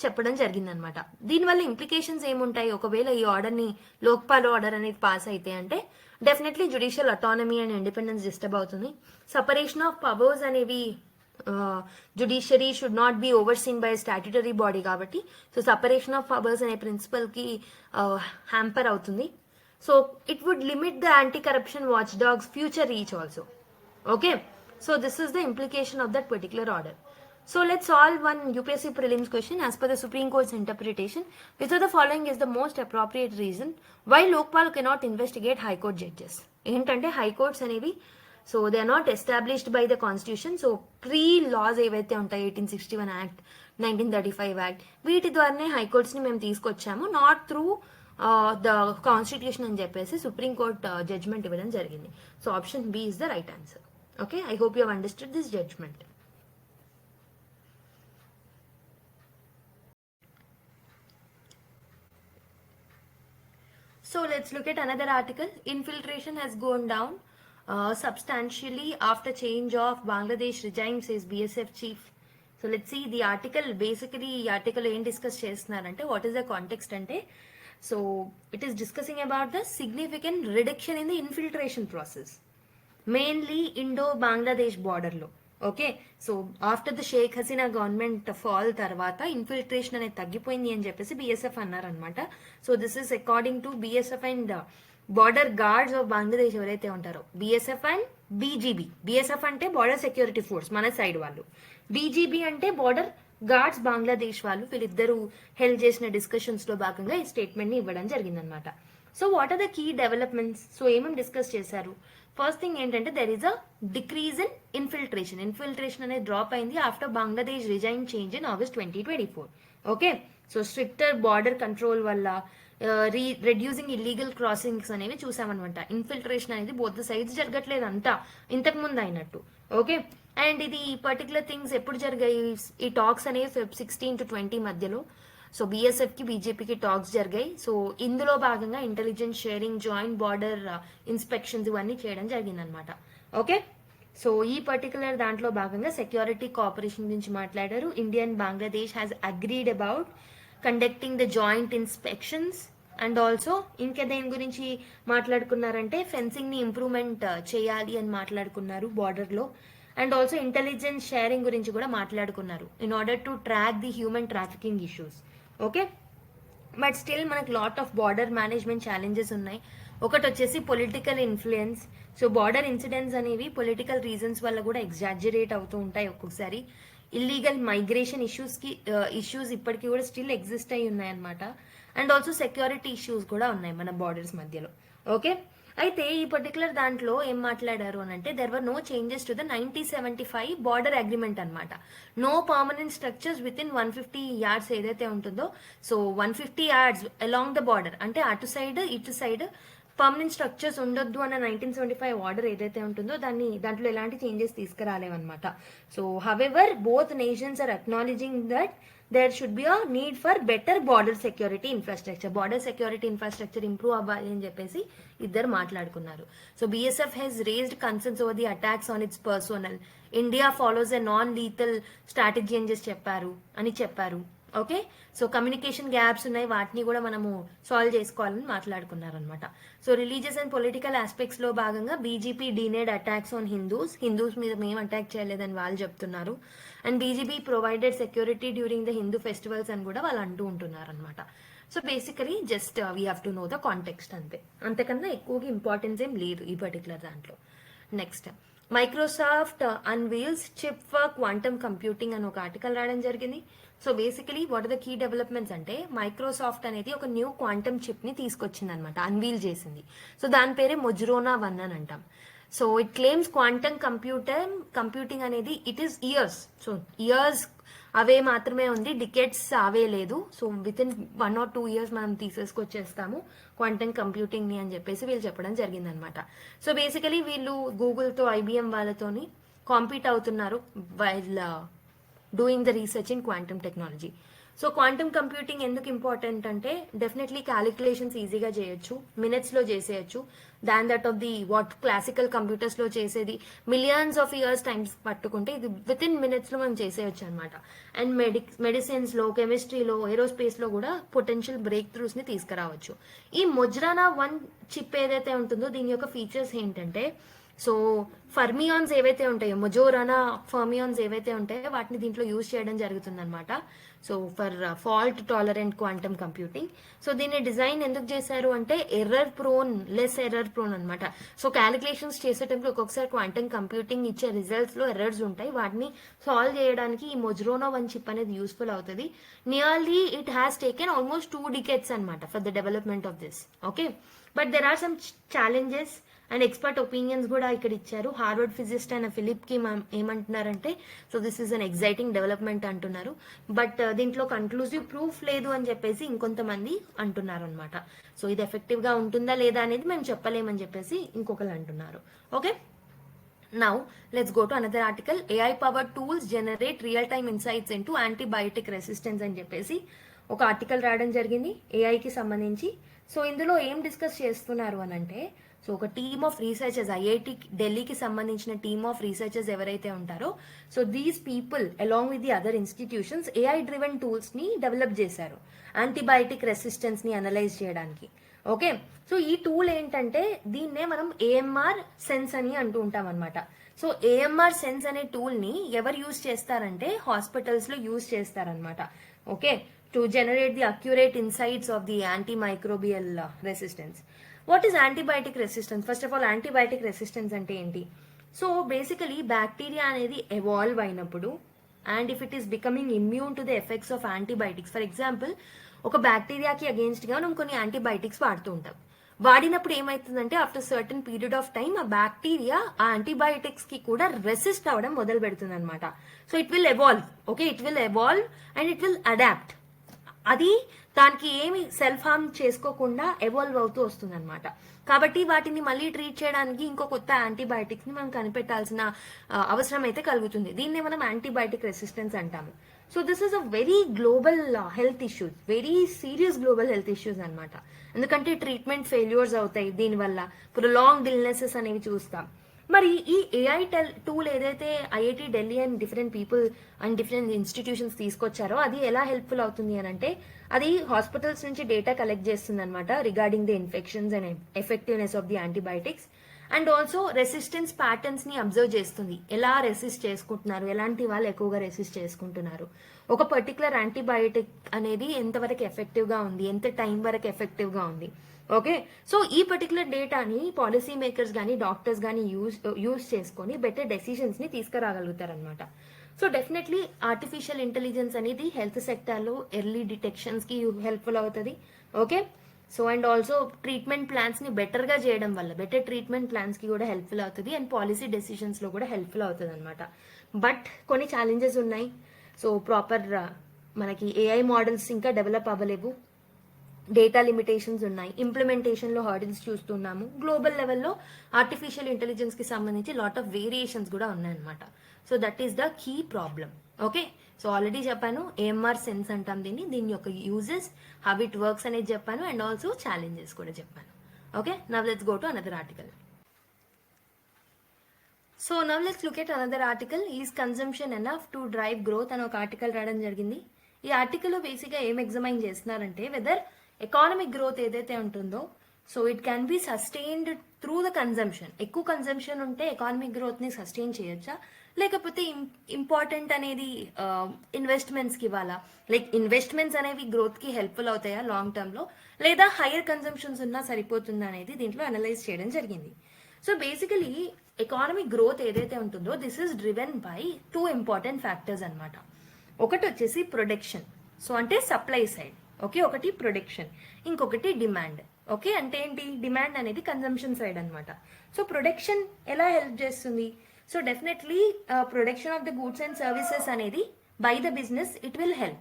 చెప్పడం జరిగిందనమాట. దీనివల్ల ఇంప్లికేషన్స్ ఏముంటాయి ఒకవేళ ఈ ఆర్డర్ని లోక్పాల్ ఆర్డర్ అనేది పాస్ అయితే అంటే definitely judicial autonomy and independence disturb అవుతుంది. సపరేషన్ ఆఫ్ పవర్స్ అనేవి judiciary should not be overseen by statutory body కాబట్టి సో సపరేషన్ ఆఫ్ పవర్స్ అనే ప్రిన్సిపల్కి హ్యాంపర్ అవుతుంది. So it would limit the anti corruption watch dogs future reach also. Okay, so this is the implication of that particular order. So let's solve one UPSC prelims question as per the Supreme Court's interpretation. Which of the following is the most appropriate reason why Lokpal cannot investigate High Court judges? ఏంటంటే హై కోర్ట్స్ అనేవి so they are not established by the constitution. So pre laws ఏవైతే ఉంటాయి 1861 యాక్ట్, 1935 యాక్ట్, వీటి ద్వారానే హైకోర్ట్స్ని మేము తీసుకొచ్చాము, నాట్ త్రూ ద కాన్స్టిట్యూషన్ అని చెప్పేసి సుప్రీం కోర్ట్ జడ్జ్మెంట్ ఇవ్వడం జరిగింది. So option B is the right answer. Okay, I hope you have understood this judgement. So let's look at another article. Infiltration has gone down substantially after change of Bangladesh regime, says BSF chief. So let's see the article. Basically, the article ఏం డిస్కస్ చేస్తున్నారంటే what is the context అంటే so it is discussing about the significant reduction in the infiltration process, mainly Indo-Bangladesh border లో. Okay, so after the Sheikh Hasina government fall తర్వాత ఇన్ఫిల్ట్రేషన్ అనేది తగ్గిపోయింది అని చెప్పేసి బిఎస్ఎఫ్ అన్నారనమాట. So this is according to BSF and border guards of Bangladesh ఎవరైతే ఉంటారో, బిఎస్ఎఫ్ అండ్ బీజీబీ. బిఎస్ఎఫ్ అంటే బార్డర్ సెక్యూరిటీ ఫోర్స్ మన సైడ్ వాళ్ళు, బీజీబీ అంటే బార్డర్ గార్డ్స్ బంగ్లాదేశ్ వాళ్ళు. వీళ్ళిద్దరూ హెల్ప్ చేసిన డిస్కషన్స్ లో భాగంగా ఈ స్టేట్మెంట్ ని ఇవ్వడం జరిగిందనమాట. So what are the key developments? So ఏమేమి డిస్కస్ చేశారు? ఫస్ట్ థింగ్ ఏంటంటే there is a decrease in infiltration. Infiltration అనేది డ్రాప్ అయింది after Bangladesh regime change in August 2024. Okay, so stricter border control వల్ల రెడ్యూసింగ్ ఇల్లీగల్ క్రాసింగ్స్ అనేవి చూసామన్నమాట. ఇన్ఫిల్ట్రేషన్ అనేది బోత్ సైడ్స్ జరగట్లేదు అంతా ఇంతకు ముందు అయినట్టు. ఓకే, అండ్ ఇది పర్టికులర్ థింగ్స్ ఎప్పుడు జరిగాయి? ఈ టాక్స్ అనేవి Feb 16 to 20 మధ్యలో సో బీఎస్ఎఫ్ కి బీజేపీకి టాక్స్ జరిగాయి. సో ఇందులో భాగంగా intelligence sharing, joint border inspections ఇవన్నీ చేయడం జరిగిందనమాట. ఓకే, సో ఈ పర్టికులర్ దాంట్లో భాగంగా సెక్యూరిటీ కోఆపరేషన్ గురించి మాట్లాడారు. Indian Bangladesh has agreed about conducting the joint inspections and also ఇంకా దేని గురించి మాట్లాడుకున్నారంటే ఫెన్సింగ్ ని ఇంప్రూవ్మెంట్ చేయాలి అని మాట్లాడుకున్నారు బార్డర్ లో. అండ్ ఆల్సో ఇంటెలిజెన్స్ షేరింగ్ గురించి కూడా మాట్లాడుకున్నారు in order to track the human trafficking issues. Okay, but still మనకు lot of border management challenges ఉన్నాయి. ఒకటి వచ్చేసి political influence. So border incidents అనేవి పొలిటికల్ రీజన్స్ వల్ల కూడా ఎగ్జాజరేట్ అవుతూ ఉంటాయి ఒక్కొక్కసారి. ఇల్లీగల్ మైగ్రేషన్ ఇష్యూస్ ఇప్పటికీ కూడా స్టిల్ ఎగ్జిస్ట్ అయి ఉన్నాయన్నమాట. అండ్ ఆల్సో సెక్యూరిటీ ఇష్యూస్ కూడా ఉన్నాయి మన బార్డర్స్ మధ్యలో. ఓకే, అయితే ఈ పర్టికులర్ దాంట్లో ఏం మాట్లాడారు అని అంటే there were no changes to the 1975 border agreement అనమాట. No permanent structures within 150 yards ఏదైతే ఉంటుందో, so 150 yards along the border అంటే అటు సైడ్ ఇటు సైడ్ పర్మనెంట్ స్ట్రక్చర్స్ ఉండొద్దు అన్న 1975 ఆర్డర్ ఏదైతే ఉంటుందో దాంట్లో ఎలాంటి చేంజెస్ తీసుకురాలేవన్నమాట. So however both nations are acknowledging that there should be a need for better border security infrastructure. Border security infrastructure improve అవ్వాలి అని చెప్పేసి ఇద్దరు మాట్లాడుకున్నారు. So BSF has raised concerns over the attacks on its personnel. India follows a non-lethal strategy అని చెప్పారు. ఓకే, సో కమ్యూనికేషన్ గ్యాప్స్ ఉన్నాయి, వాటిని కూడా మనము సాల్వ్ చేసుకోవాలని మాట్లాడుకున్నారు అనమాట. So religious and political aspects లో భాగంగా BJP denied attacks on Hindus మీద మేము అటాక్ చేయలేదని వాళ్ళు చెప్తున్నారు. And BJP provided security during the Hindu festivals అని కూడా వాళ్ళు అంటూ ఉంటున్నారు అనమాట. So basically just we have to know the context అంతే, అంతకన్నా ఎక్కువగా ఇంపార్టెన్స్ ఏం లేదు ఈ పర్టికులర్ దాంట్లో. Next, Microsoft unveils chip for quantum computing అని ఒక ఆర్టికల్ రాయడం జరిగింది. So basically what are the key developments అంటే మైక్రోసాఫ్ట్ అనేది ఒక న్యూ క్వాంటమ్ చిప్ ని తీసుకొచ్చింది అనమాట, అన్వీల్ చేసింది. సో దాని పేరే మొజ్రోనా 1 అని అంటాం. So it claims quantum computing అనేది it is years. So years away మాత్రమే ఉంది, డికెట్స్ అవే లేదు. So within 1 or 2 years మనం తీసేసుకొచ్చేస్తాము క్వాంటమ్ కంప్యూటింగ్ ని అని చెప్పేసి వీళ్ళు చెప్పడం జరిగిందనమాట. సో బేసికలీ వీళ్ళు గూగుల్తో ఐబిఎం వాళ్ళతోని కాంపీట్ అవుతున్నారు while doing the research in quantum technology. So quantum computing ఎందుకు ఇంపార్టెంట్ అంటే డెఫినెట్లీ క్యాలిక్యులేషన్స్ ఈజీగా చేయొచ్చు, మినిట్స్లో చేసేయచ్చు. Than that of the what classical కంప్యూటర్స్లో చేసేది మిలియన్స్ ఆఫ్ ఇయర్స్ టైమ్స్ పట్టుకుంటే ఇది విత్ ఇన్ మినిట్స్లో మనం చేసేయచ్చు అనమాట. అండ్ మెడిసిన్స్లో, కెమిస్ట్రీలో, ఏరోస్పేస్లో కూడా పొటెన్షియల్ బ్రేక్ త్రూస్ని తీసుకురావచ్చు. ఈ మొజ్రానా 1 చిప్ ఏదైతే ఉంటుందో దీని యొక్క ఫీచర్స్ ఏంటంటే, సో ఫర్మియాన్స్ ఏవైతే ఉంటాయో, మొజోరానా ఫర్మియాన్స్ ఏవైతే ఉంటాయో వాటిని దీంట్లో యూజ్ చేయడం జరుగుతుంది అనమాట. So for fault tolerant quantum computing. So దీన్ని డిజైన్ ఎందుకు చేశారు అంటే లెస్ ఎర్రర్ ప్రోన్ అనమాట. సో క్యాలిక్యులేషన్స్ చేసేటప్పుడు ఒక్కొక్కసారి క్వాంటమ్ కంప్యూటింగ్ ఇచ్చే రిజల్ట్స్ లో ఎర్రర్స్ ఉంటాయి, వాటిని సాల్వ్ చేయడానికి ఈ మొజ్రోనా 1 చిప్ అనేది యూస్ఫుల్ అవుతుంది. Nearly it has taken almost 2 decades అనమాట for the development of this. Okay, but there are some challenges and expert opinions కూడా ఇక్కడ ఇచ్చారు. హార్వర్డ్ ఫిజిస్ట్ అయిన ఫిలిప్ కి ఏమంటున్నారంటే, so this is an exciting development అంటున్నారు, బట్ దీంట్లో కన్క్లూజివ్ ప్రూఫ్ లేదు అని చెప్పేసి ఇంకొంతమంది అంటున్నారు అనమాట. సో ఇది ఎఫెక్టివ్ గా ఉంటుందా లేదా అనేది మేము చెప్పలేమని చెప్పేసి ఇంకొకరు అంటున్నారు. Okay, now let's go to another article. AI powered tools generate real time insights into antibiotic resistance అని చెప్పేసి ఒక ఆర్టికల్ రాయడం జరిగింది AI కి సంబంధించి. సో ఇందులో ఏం డిస్కస్ చేస్తున్నారు అని అంటే, సో ఒక టీమ్ ఆఫ్ రీసెర్చర్స్, ఐఐటి ఢిల్లీకి సంబంధించిన టీమ్ ఆఫ్ రీసెర్చర్స్ ఎవరైతే ఉంటారో, so these people along with the other institutions AI driven tools ని డెవలప్ చేశారు యాంటీబయాటిక్ రెసిస్టెన్స్ ని అనలైజ్ చేయడానికి. ఓకే, సో ఈ టూల్ ఏంటంటే దీన్నే మనం AMR సెన్స్ అని అంటూ ఉంటాం అనమాట. సో AMR సెన్స్ అనే టూల్ ని ఎవరు యూజ్ చేస్తారంటే హాస్పిటల్స్ లో యూజ్ చేస్తారనమాట. Okay, to generate the accurate insights of the antimicrobial resistance. What is antibiotic resistance? First of all antibiotic resistance అంటే ఏంటి? సో బేసికలీ బ్యాక్టీరియా అనేది ఎవాల్వ్ అయినప్పుడు and if it is becoming immune to the effects of antibiotics, for example ఒక బ్యాక్టీరియాకి అగేన్స్ట్ గా మనం కొన్ని యాంటీబయాటిక్స్ వాడుతూ ఉంటాం. వాడినప్పుడు ఏమైతుందంటే after certain period of time ఆ బ్యాక్టీరియా ఆ యాంటీబయాటిక్స్ కి కూడా రెసిస్ట్ అవ్వడం మొదలు పెడుతుంది అనమాట. So it will evolve. Okay, it will evolve and it will adapt. అది దానికి ఏమి సెల్ఫ్ హార్మ్ చేసుకోకుండా ఎవాల్వ్ అవుతూ వస్తుంది అనమాట. కాబట్టి వాటిని మళ్ళీ ట్రీట్ చేయడానికి ఇంకో కొత్త యాంటీబయాటిక్స్ ని మనం కనిపెట్టాల్సిన అవసరం అయితే కలుగుతుంది. దీన్నే మనం యాంటీబయాటిక్ రెసిస్టెన్స్ అంటాము. So this is a very global health issues, very serious global health issues అనమాట. ఎందుకంటే ట్రీట్మెంట్ ఫెయిల్యూర్స్ అవుతాయి దీనివల్ల, ప్రొలాంగ్డ్ ఇల్నెసెస్ అనేవి చూస్తాం. మరి ఈ AI టూల్ ఏదైతే IIT Delhi and different people and different institutions తీసుకొచ్చారో అది ఎలా హెల్ప్ఫుల్ అవుతుంది అని అంటే, అది హాస్పిటల్స్ నుంచి డేటా కలెక్ట్ చేస్తుంది అనమాట regarding the infections and effectiveness of the antibiotics. And also resistance patterns ని అబ్జర్వ్ చేస్తుంది. ఎలా రెసిస్ట్ చేసుకుంటున్నారు, ఎలాంటి వాళ్ళు ఎక్కువగా రెసిస్ట్ చేసుకుంటున్నారు, ఒక పర్టికులర్ యాంటీబయాటిక్ అనేది ఎంతవరకు ఎఫెక్టివ్ గా ఉంది, ఎంత టైం వరకు ఎఫెక్టివ్ గా ఉంది. ఓకే, సో ఈ పర్టికులర్ డేటాని పాలసీ మేకర్స్ కానీ డాక్టర్స్ కానీ యూజ్ చేసుకొని బెటర్ డెసిషన్స్ ని తీసుకురాగలుగుతారనమాట. సో డెఫినెట్లీ ఆర్టిఫిషియల్ ఇంటెలిజెన్స్ అనేది హెల్త్ సెక్టార్లో ఎర్లీ డిటెక్షన్స్ కి హెల్ప్ఫుల్ అవుతుంది. Okay, so and also treatment plans ని బెటర్ గా చేయడం వల్ల బెటర్ ట్రీట్మెంట్ ప్లాన్స్ కి కూడా హెల్ప్ఫుల్ అవుతుంది అండ్ పాలసీ డెసిషన్స్ లో కూడా హెల్ప్ఫుల్ అవుతుంది అనమాట. బట్ కొన్ని ఛాలెంజెస్ ఉన్నాయి. సో ప్రాపర్ మనకి AI మోడల్స్ ఇంకా డెవలప్ అవ్వలేవు, డేటా లిమిటేషన్స్ ఉన్నాయి, ఇంప్లిమెంటేషన్ లో హర్డిల్స్ చూస్తున్నాము, గ్లోబల్ లెవెల్లో ఆర్టిఫిషియల్ ఇంటెలిజెన్స్ కి సంబంధించి లాట్ ఆఫ్ వేరియేషన్స్ కూడా ఉన్నాయన్నమాట. So that is the key problem. Okay, so already చెప్పాను AMR సెన్స్ అంటాం దీన్ని, దీని యొక్క యూజెస్, హౌ ఇట్ వర్క్స్ అనేది చెప్పాను అండ్ ఆల్సో ఛాలెంజెస్ కూడా చెప్పాను. Okay, now let's go to another article. So now let's look at another article. Is consumption enough to drive growth అని ఒక ఆర్టికల్ రావడం జరిగింది. ఈ ఆర్టికల్లో బేసిక్గా ఏం ఎగ్జామైన్ చేస్తున్నారంటే వెదర్ ఎకానమిక్ గ్రోత్ ఏదైతే ఉంటుందో, so it can be sustained through the consumption. ఎక్కువ కన్జంప్షన్ ఉంటే ఎకానమిక్ గ్రోత్ ని సస్టైన్ చేయొచ్చా, లేకపోతే ఇంపార్టెంట్ అనేది ఇన్వెస్ట్మెంట్స్ కి ఇవ్వాలా, లైక్ ఇన్వెస్ట్మెంట్స్ అనేవి గ్రోత్ కి హెల్ప్ఫుల్ అవుతాయా లాంగ్ టర్మ్ లో, లేదా హైయర్ కన్జంప్షన్స్ ఉన్నా సరిపోతుందా అనేది దీంట్లో అనలైజ్ చేయడం జరిగింది. సో బేసికలీ ఎకానమిక్ గ్రోత్ ఏదైతే ఉంటుందో this is driven by 2 important factors అనమాట. ఒకటి వచ్చేసి ప్రొడక్షన్, సో అంటే సప్లై సైడ్. ఓకే, ఒకటి ప్రొడక్షన్, ఇంకొకటి డిమాండ్. ఓకే, అంటే ఏంటి, డిమాండ్ అనేది కన్జంప్షన్ సైడ్ అనమాట. సో ప్రొడక్షన్ ఎలా హెల్ప్ చేస్తుంది? So definitely production of the goods and services అనేది by the business it will help.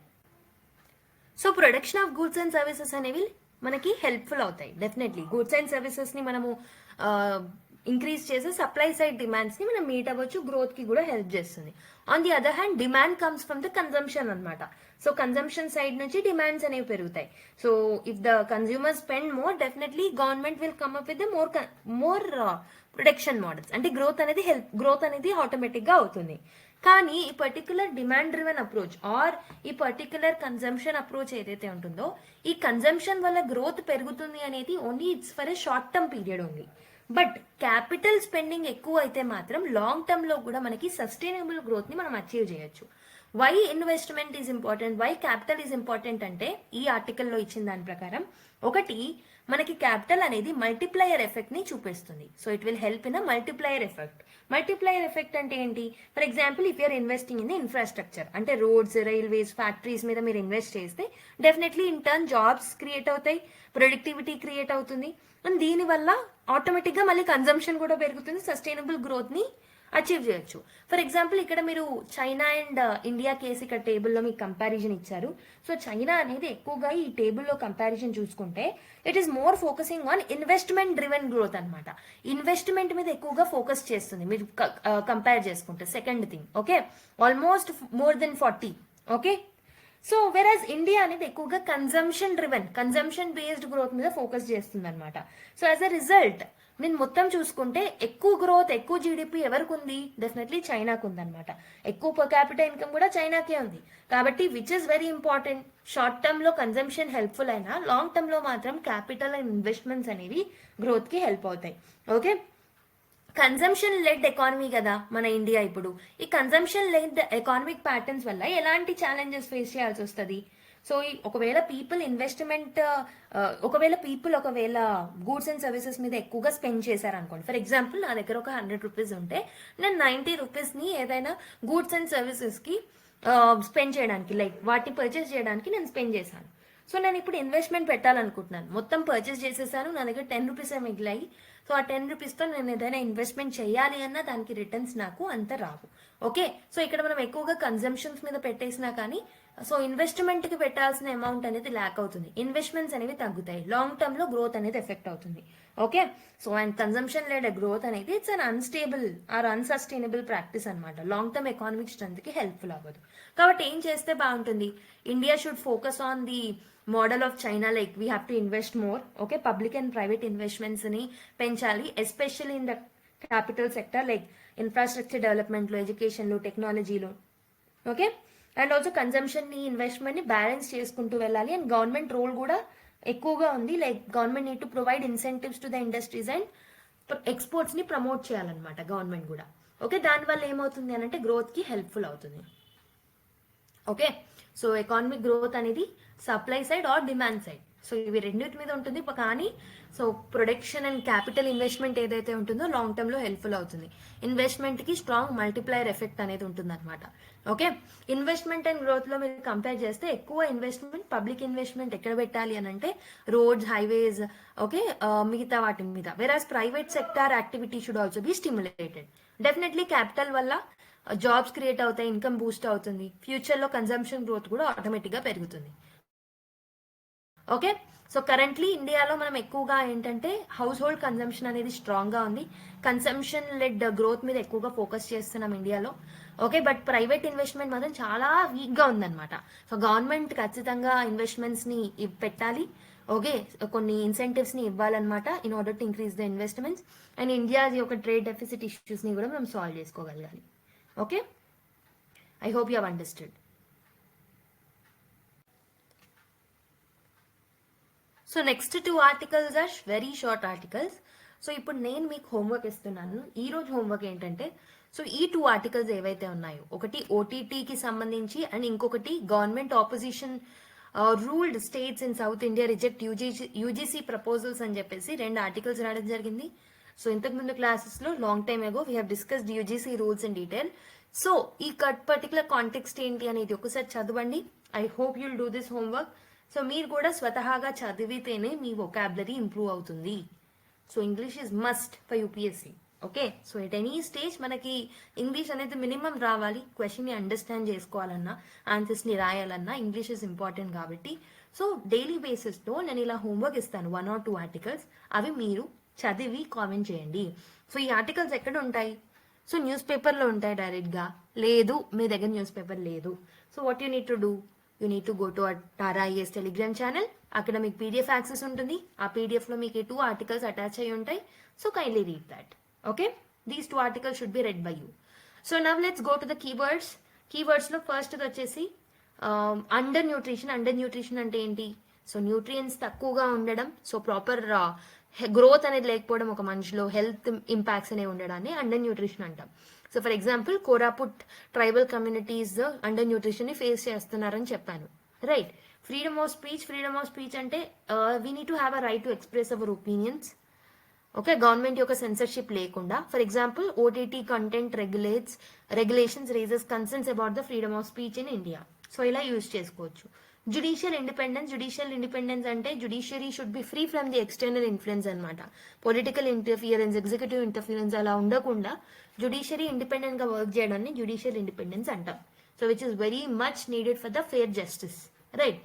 So production of goods and services అనేవి మనకి హెల్ప్ఫుల్ అవుతాయి. డెఫినెట్లీ గూడ్స్ అండ్ సర్వీసెస్ ని మనము ఇంక్రీజ్ చేసి సప్లై సైడ్ డిమాండ్స్ ని మనం మీట్ అవ్వచ్చు, గ్రోత్ కి కూడా హెల్ప్ చేస్తుంది. On the other hand demand comes from the consumption అనమాట. సో కన్జంప్షన్ సైడ్ నుంచి డిమాండ్స్ అనేవి పెరుగుతాయి. So if the consumer spend more, definitely government will come up with more production models, అంటే గ్రోత్ అనేది ఆటోమేటిక్ గా అవుతుంది. కానీ ఈ particular demand driven approach or ఈ పర్టికులర్ కన్జంప్షన్ అప్రోచ్ ఏదైతే ఉంటుందో, ఈ కన్జంప్షన్ వల్ల గ్రోత్ పెరుగుతుంది అనేది only it's for a short term period only. But capital spending ఎక్కువ అయితే మాత్రం లాంగ్ టర్మ్ లో కూడా మనకి సస్టైనబుల్ గ్రోత్ ని మనం అచీవ్ చేయొచ్చు. Why investment is important, why capital is important అంటే ఈ ఆర్టికల్లో ఇచ్చిన దాని ప్రకారం, ఒకటి మనకి క్యాపిటల్ అనేది మల్టిప్లయర్ ఎఫెక్ట్ ని చూపిస్తుంది. So it will help in a multiplier effect. Multiplier effect అంటే ఏంటి? For example if you're investing in the infrastructure, అంటే రోడ్స్, రైల్వేస్, ఫ్యాక్టరీస్ మీద మీరు ఇన్వెస్ట్ చేస్తే definitely in turn jobs create అవుతాయి, ప్రొడక్టివిటీ క్రియేట్ అవుతుంది, అండ్ దీనివల్ల ఆటోమేటిక్ గా మళ్ళీ కన్జంప్షన్ కూడా పెరుగుతుంది, సస్టైనబుల్ గ్రోత్ ని అచీవ్ చేయొచ్చు. ఫర్ ఎగ్జాంపుల్ ఇక్కడ మీరు చైనా అండ్ ఇండియా కేసు ఇక్కడ టేబుల్లో మీకు కంపారిజన్ ఇచ్చారు. సో చైనా అనేది ఎక్కువగా ఈ టేబుల్లో కంపారిజన్ చూసుకుంటే it is more focusing on investment driven growth అనమాట. ఇన్వెస్ట్మెంట్ మీద ఎక్కువగా ఫోకస్ చేస్తుంది మీరు కంపేర్ చేసుకుంటే. Second thing, okay, almost more than 40. Okay, so వెరాజ్ ఇండియా అనేది ఎక్కువగా కన్జంప్షన్ బేస్డ్ గ్రోత్ మీద ఫోకస్ చేస్తుంది అనమాట. సో యాజ్ అ రిజల్ట్ మీరు మొత్తం చూసుకుంటే ఎక్కువ గ్రోత్, ఎక్కువ జీడిపి ఎవరికి ఉంది? డెఫినెట్లీ చైనాకు ఉందన్నమాట. ఎక్కువ పర్ క్యాపిటల్ ఇన్కమ్ కూడా చైనాకే ఉంది. కాబట్టి which is very important. Short term లో కన్జంప్షన్ హెల్ప్ఫుల్ అయినా లాంగ్ టర్మ్ లో మాత్రం క్యాపిటల్ అండ్ ఇన్వెస్ట్మెంట్స్ అనేవి గ్రోత్ కి హెల్ప్ అవుతాయి. ఓకే, కన్జంప్షన్ లెడ్ ఎకానమీ కదా మన ఇండియా. ఇప్పుడు ఈ కన్జంప్షన్ లెడ్ ఎకానమిక్ ప్యాటర్న్స్ వల్ల ఎలాంటి ఛాలెంజెస్ ఫేస్ చేయాల్సి వస్తుంది? సో ఒకవేళ ఒకవేళ గూడ్స్ అండ్ సర్వీసెస్ మీద ఎక్కువగా స్పెండ్ చేశారనుకోండి. ఫర్ ఎగ్జాంపుల్ నా దగ్గర ఒక 100 రూపీస్ ఉంటే నేను 90 రూపీస్ ని ఏదైనా గూడ్స్ అండ్ సర్వీసెస్ కి స్పెండ్ చేయడానికి, లైక్ వాటిని పర్చేస్ చేయడానికి నేను స్పెండ్ చేశాను. సో నేను ఇప్పుడు ఇన్వెస్ట్మెంట్ పెట్టాలనుకుంటున్నాను, మొత్తం పర్చేస్ చేసేసాను, నా దగ్గర 10 రూపీస్ మిగిలాయి. సో ఆ 10 రూపీస్తో నేను ఏదైనా ఇన్వెస్ట్మెంట్ చేయాలి అన్నా దానికి రిటర్న్స్ నాకు అంత రావు. ఓకే, సో ఇక్కడ మనం ఎక్కువగా కన్జంప్షన్స్ మీద పెట్టేసినా కానీ సో ఇన్వెస్ట్మెంట్ కి పెట్టాల్సిన అమౌంట్ అనేది ల్యాక్ అవుతుంది, ఇన్వెస్ట్మెంట్స్ అనేవి తగ్గుతాయి, లాంగ్ టర్మ్ లో గ్రోత్ అనేది ఎఫెక్ట్ అవుతుంది. Okay, so and consumption led growth అనేది it's an unstable or unsustainable practice అనమాట. లాంగ్ టర్మ్ ఎకానమిక్ స్ట్రెంత్ కి హెల్ప్ఫుల్ అవ్వదు. కాబట్టి ఏం చేస్తే బాగుంటుంది? India should focus on the model of China, like we have to invest more. Okay, public and private investments ని పెంచాలి, especially in the capital sector, like infrastructure development లో, ఎడ్యుకేషన్ లో, టెక్నాలజీలో. ఓకే, అండ్ ఆల్సో కన్జంప్షన్ ని, ఇన్వెస్ట్మెంట్ ని బ్యాలెన్స్ చేసుకుంటూ వెళ్ళాలి. అండ్ గవర్నమెంట్ రోల్ కూడా ఎక్కువగా ఉంది, like government need to provide incentives to the industries and exports ని ప్రమోట్ చేయాలన్నమాట గవర్నమెంట్ కూడా. ఓకే, దానివల్ల ఏమవుతుంది అని అంటే గ్రోత్ కి హెల్ప్ఫుల్ అవుతుంది. ఓకే, సో ఎకానమిక్ గ్రోత్ అనేది supply side or demand side, so ఇవి రెండింటి మీద ఉంటుంది. కానీ so production and capital investment ఏదైతే ఉంటుందో లాంగ్ టర్మ్ లో హెల్ప్ఫుల్ అవుతుంది. ఇన్వెస్ట్మెంట్ కి స్ట్రాంగ్ మల్టిప్లైర్ ఎఫెక్ట్ అనేది ఉంటుంది అనమాట. ఓకే, ఇన్వెస్ట్మెంట్ అండ్ గ్రోత్ లో మీరు కంపేర్ చేస్తే ఎక్కువ ఇన్వెస్ట్మెంట్, పబ్లిక్ ఇన్వెస్ట్మెంట్ ఎక్కడ పెట్టాలి అని అంటే రోడ్స్, హైవేస్, ఓకే, మిగతా వాటి మీద. Whereas private sector activity should also be stimulated. Definitely capital వల్ల జాబ్స్ క్రియేట్ అవుతాయి, ఇన్కమ్ బూస్ట్ అవుతుంది, ఫ్యూచర్ లో కన్జంప్షన్ గ్రోత్ కూడా ఆటోమేటిక్ గా పెరుగుతుంది. ఓకే, సో కరెంట్లీ ఇండియాలో మనం ఎక్కువగా ఏంటంటే హౌస్ హోల్డ్ కన్జంప్షన్ అనేది స్ట్రాంగ్ గా ఉంది, కన్సంప్షన్ లెడ్ గ్రోత్ మీద ఎక్కువగా ఫోకస్ చేస్తున్నాం ఇండియాలో. ఓకే, బట్ ప్రైవేట్ ఇన్వెస్ట్మెంట్ మాత్రం చాలా వీక్ గా ఉందన్నమాట. సో గవర్నమెంట్ ఖచ్చితంగా ఇన్వెస్ట్మెంట్స్ ని పెట్టాలి. ఓకే, కొన్ని ఇన్సెంటివ్స్ ని ఇవ్వాలన్నమాట in order to increase the investments. And ఇండియాది ఒక ట్రేడ్ డెఫిసిట్ ఇష్యూస్ ని కూడా మనం సాల్వ్ చేసుకోగలగాలి. Okay, I hope you have understood. So next 2 articles are very short articles. So ఇప్పుడు నేను మీకు హోంవర్క్ ఇస్తున్నాను. ఈ రోజు హోంవర్క్ ఏంటంటే, సో ఈ 2 ఆర్టికల్స్ ఏవైతే ఉన్నాయో, ఒకటి ఓటీటీకి సంబంధించి అండ్ ఇంకొకటి government opposition ruled states in south India reject UGC proposals అని చెప్పేసి 2 ఆర్టికల్స్ రాయడం జరిగింది. సో ఇంతకు ముందు క్లాసెస్ లో లాంగ్ టైమ్ అగో we have discussed UGC rules in detail. So ఈ పర్టికులర్ కాంటెక్స్ట్ ఏంటి అనేది ఒకసారి చదవండి. I hope you'll do this homework. So మీరు కూడా స్వతహాగా చదివితేనే మీ వొకాబులరీ ఇంప్రూవ్ అవుతుంది. So English is must for UPSC. Okay, so at any stage మనకి ఇంగ్లీష్ అనేది మినిమం రావాలి. క్వశ్చన్ ని అండర్స్టాండ్ చేసుకోవాలన్నా, ఆన్సర్స్ ని రాయాలన్నా ఇంగ్లీష్ ఇస్ ఇంపార్టెంట్ కాబట్టి సో డైలీ బేసిస్ లో నేను ఇలా హోంవర్క్ ఇస్తాను 1 or 2 ఆర్టికల్స్. అవి మీరు చదివి కామెంట్ చేయండి. సో ఈ ఆర్టికల్స్ ఎక్కడ ఉంటాయి? సో న్యూస్ పేపర్లో ఉంటాయి డైరెక్ట్గా. లేదు మీ దగ్గర న్యూస్ పేపర్ లేదు, so what you need to do, you need to go to Tara IAS Telegram channel. అక్కడ మీకు పీడిఎఫ్ యాక్సెస్ ఉంటుంది. ఆ పీడిఎఫ్లో మీకు ఈ 2 ఆర్టికల్స్ అటాచ్ అయి ఉంటాయి. So kindly read that. Okay, these 2 articles should be read by you. So now let's go to the keywords. కీవర్డ్స్లో ఫస్ట్ వచ్చేసి అండర్ న్యూట్రిషన్. అండర్ న్యూట్రిషన్ అంటే ఏంటి? సో న్యూట్రియంట్స్ తక్కువగా ఉండడం, సో ప్రాపర్ గ్రోత్ అనేది లేకపోవడం, ఒక మనిషిలో హెల్త్ ఇంపాక్ట్స్ అనేవి ఉండడాన్ని అండర్ న్యూట్రిషన్ అంటాం. So for example Koraput tribal communities under న్యూట్రిషన్ని ఫేస్ చేస్తున్నారని చెప్పాను, రైట్? ఫ్రీడమ్ ఆఫ్ స్పీచ్ అంటే we need to have a right to express our opinions. Okay, government యొక్క సెన్సర్షిప్ లేకుండా. For example OTT content regulations raises concerns about the freedom of speech in India. So ఇలా యూజ్ చేసుకోవచ్చు. జుడిషియల్ ఇండిపెండెన్స్ అంటే judiciary should be free from the external influence అనమాట. పొలిటికల్ ఇంటర్ఫియరెన్స్, ఎగ్జిక్యూటివ్ ఇంటర్ఫియరెన్స్ అలా ఉండకుండా జుడిషియరీ ఇండిపెండెంట్ గా వర్క్ చేయడాన్ని జుడిషియల్ ఇండిపెండెన్స్ అంటాం. So which is very much needed for the fair justice, right?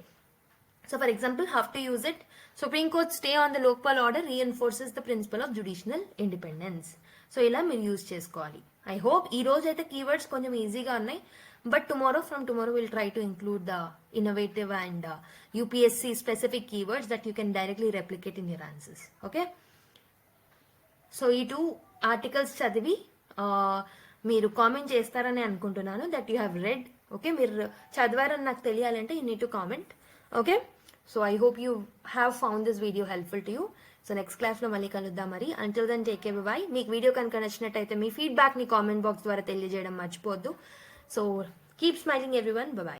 So for example, how to use it? Supreme Court stay on the Lokpal order reinforces the principle of judicial independence. So ఇలా మీరు యూజ్ చేసుకోవాలి. ఐ హోప్ ఈ రోజు అయితే కీవర్డ్స్ కొంచెం ఈజీగా ఉన్నాయి, but from tomorrow will try to include the innovative and UPSC specific keywords that you can directly replicate in your answers. Okay, so ఈ 2 ఆర్టికల్స్ చదివి మీరు కామెంట్ చేస్తారని అనుకుంటున్నాను, that you have read. Okay, మీరు చదివారని నాకు తెలియాలంటే you need to comment. Okay, so I hope you have found this video helpful to you. So next క్లాస్లో మళ్ళీ కలుద్దాం. మరి until then take care, by. మీకు వీడియో కనుక నచ్చినట్టయితే మీ ఫీడ్బ్యాక్ని కామెంట్ బాక్స్ ద్వారా తెలియజేయడం మర్చిపోవద్దు. So keep smiling everyone, by.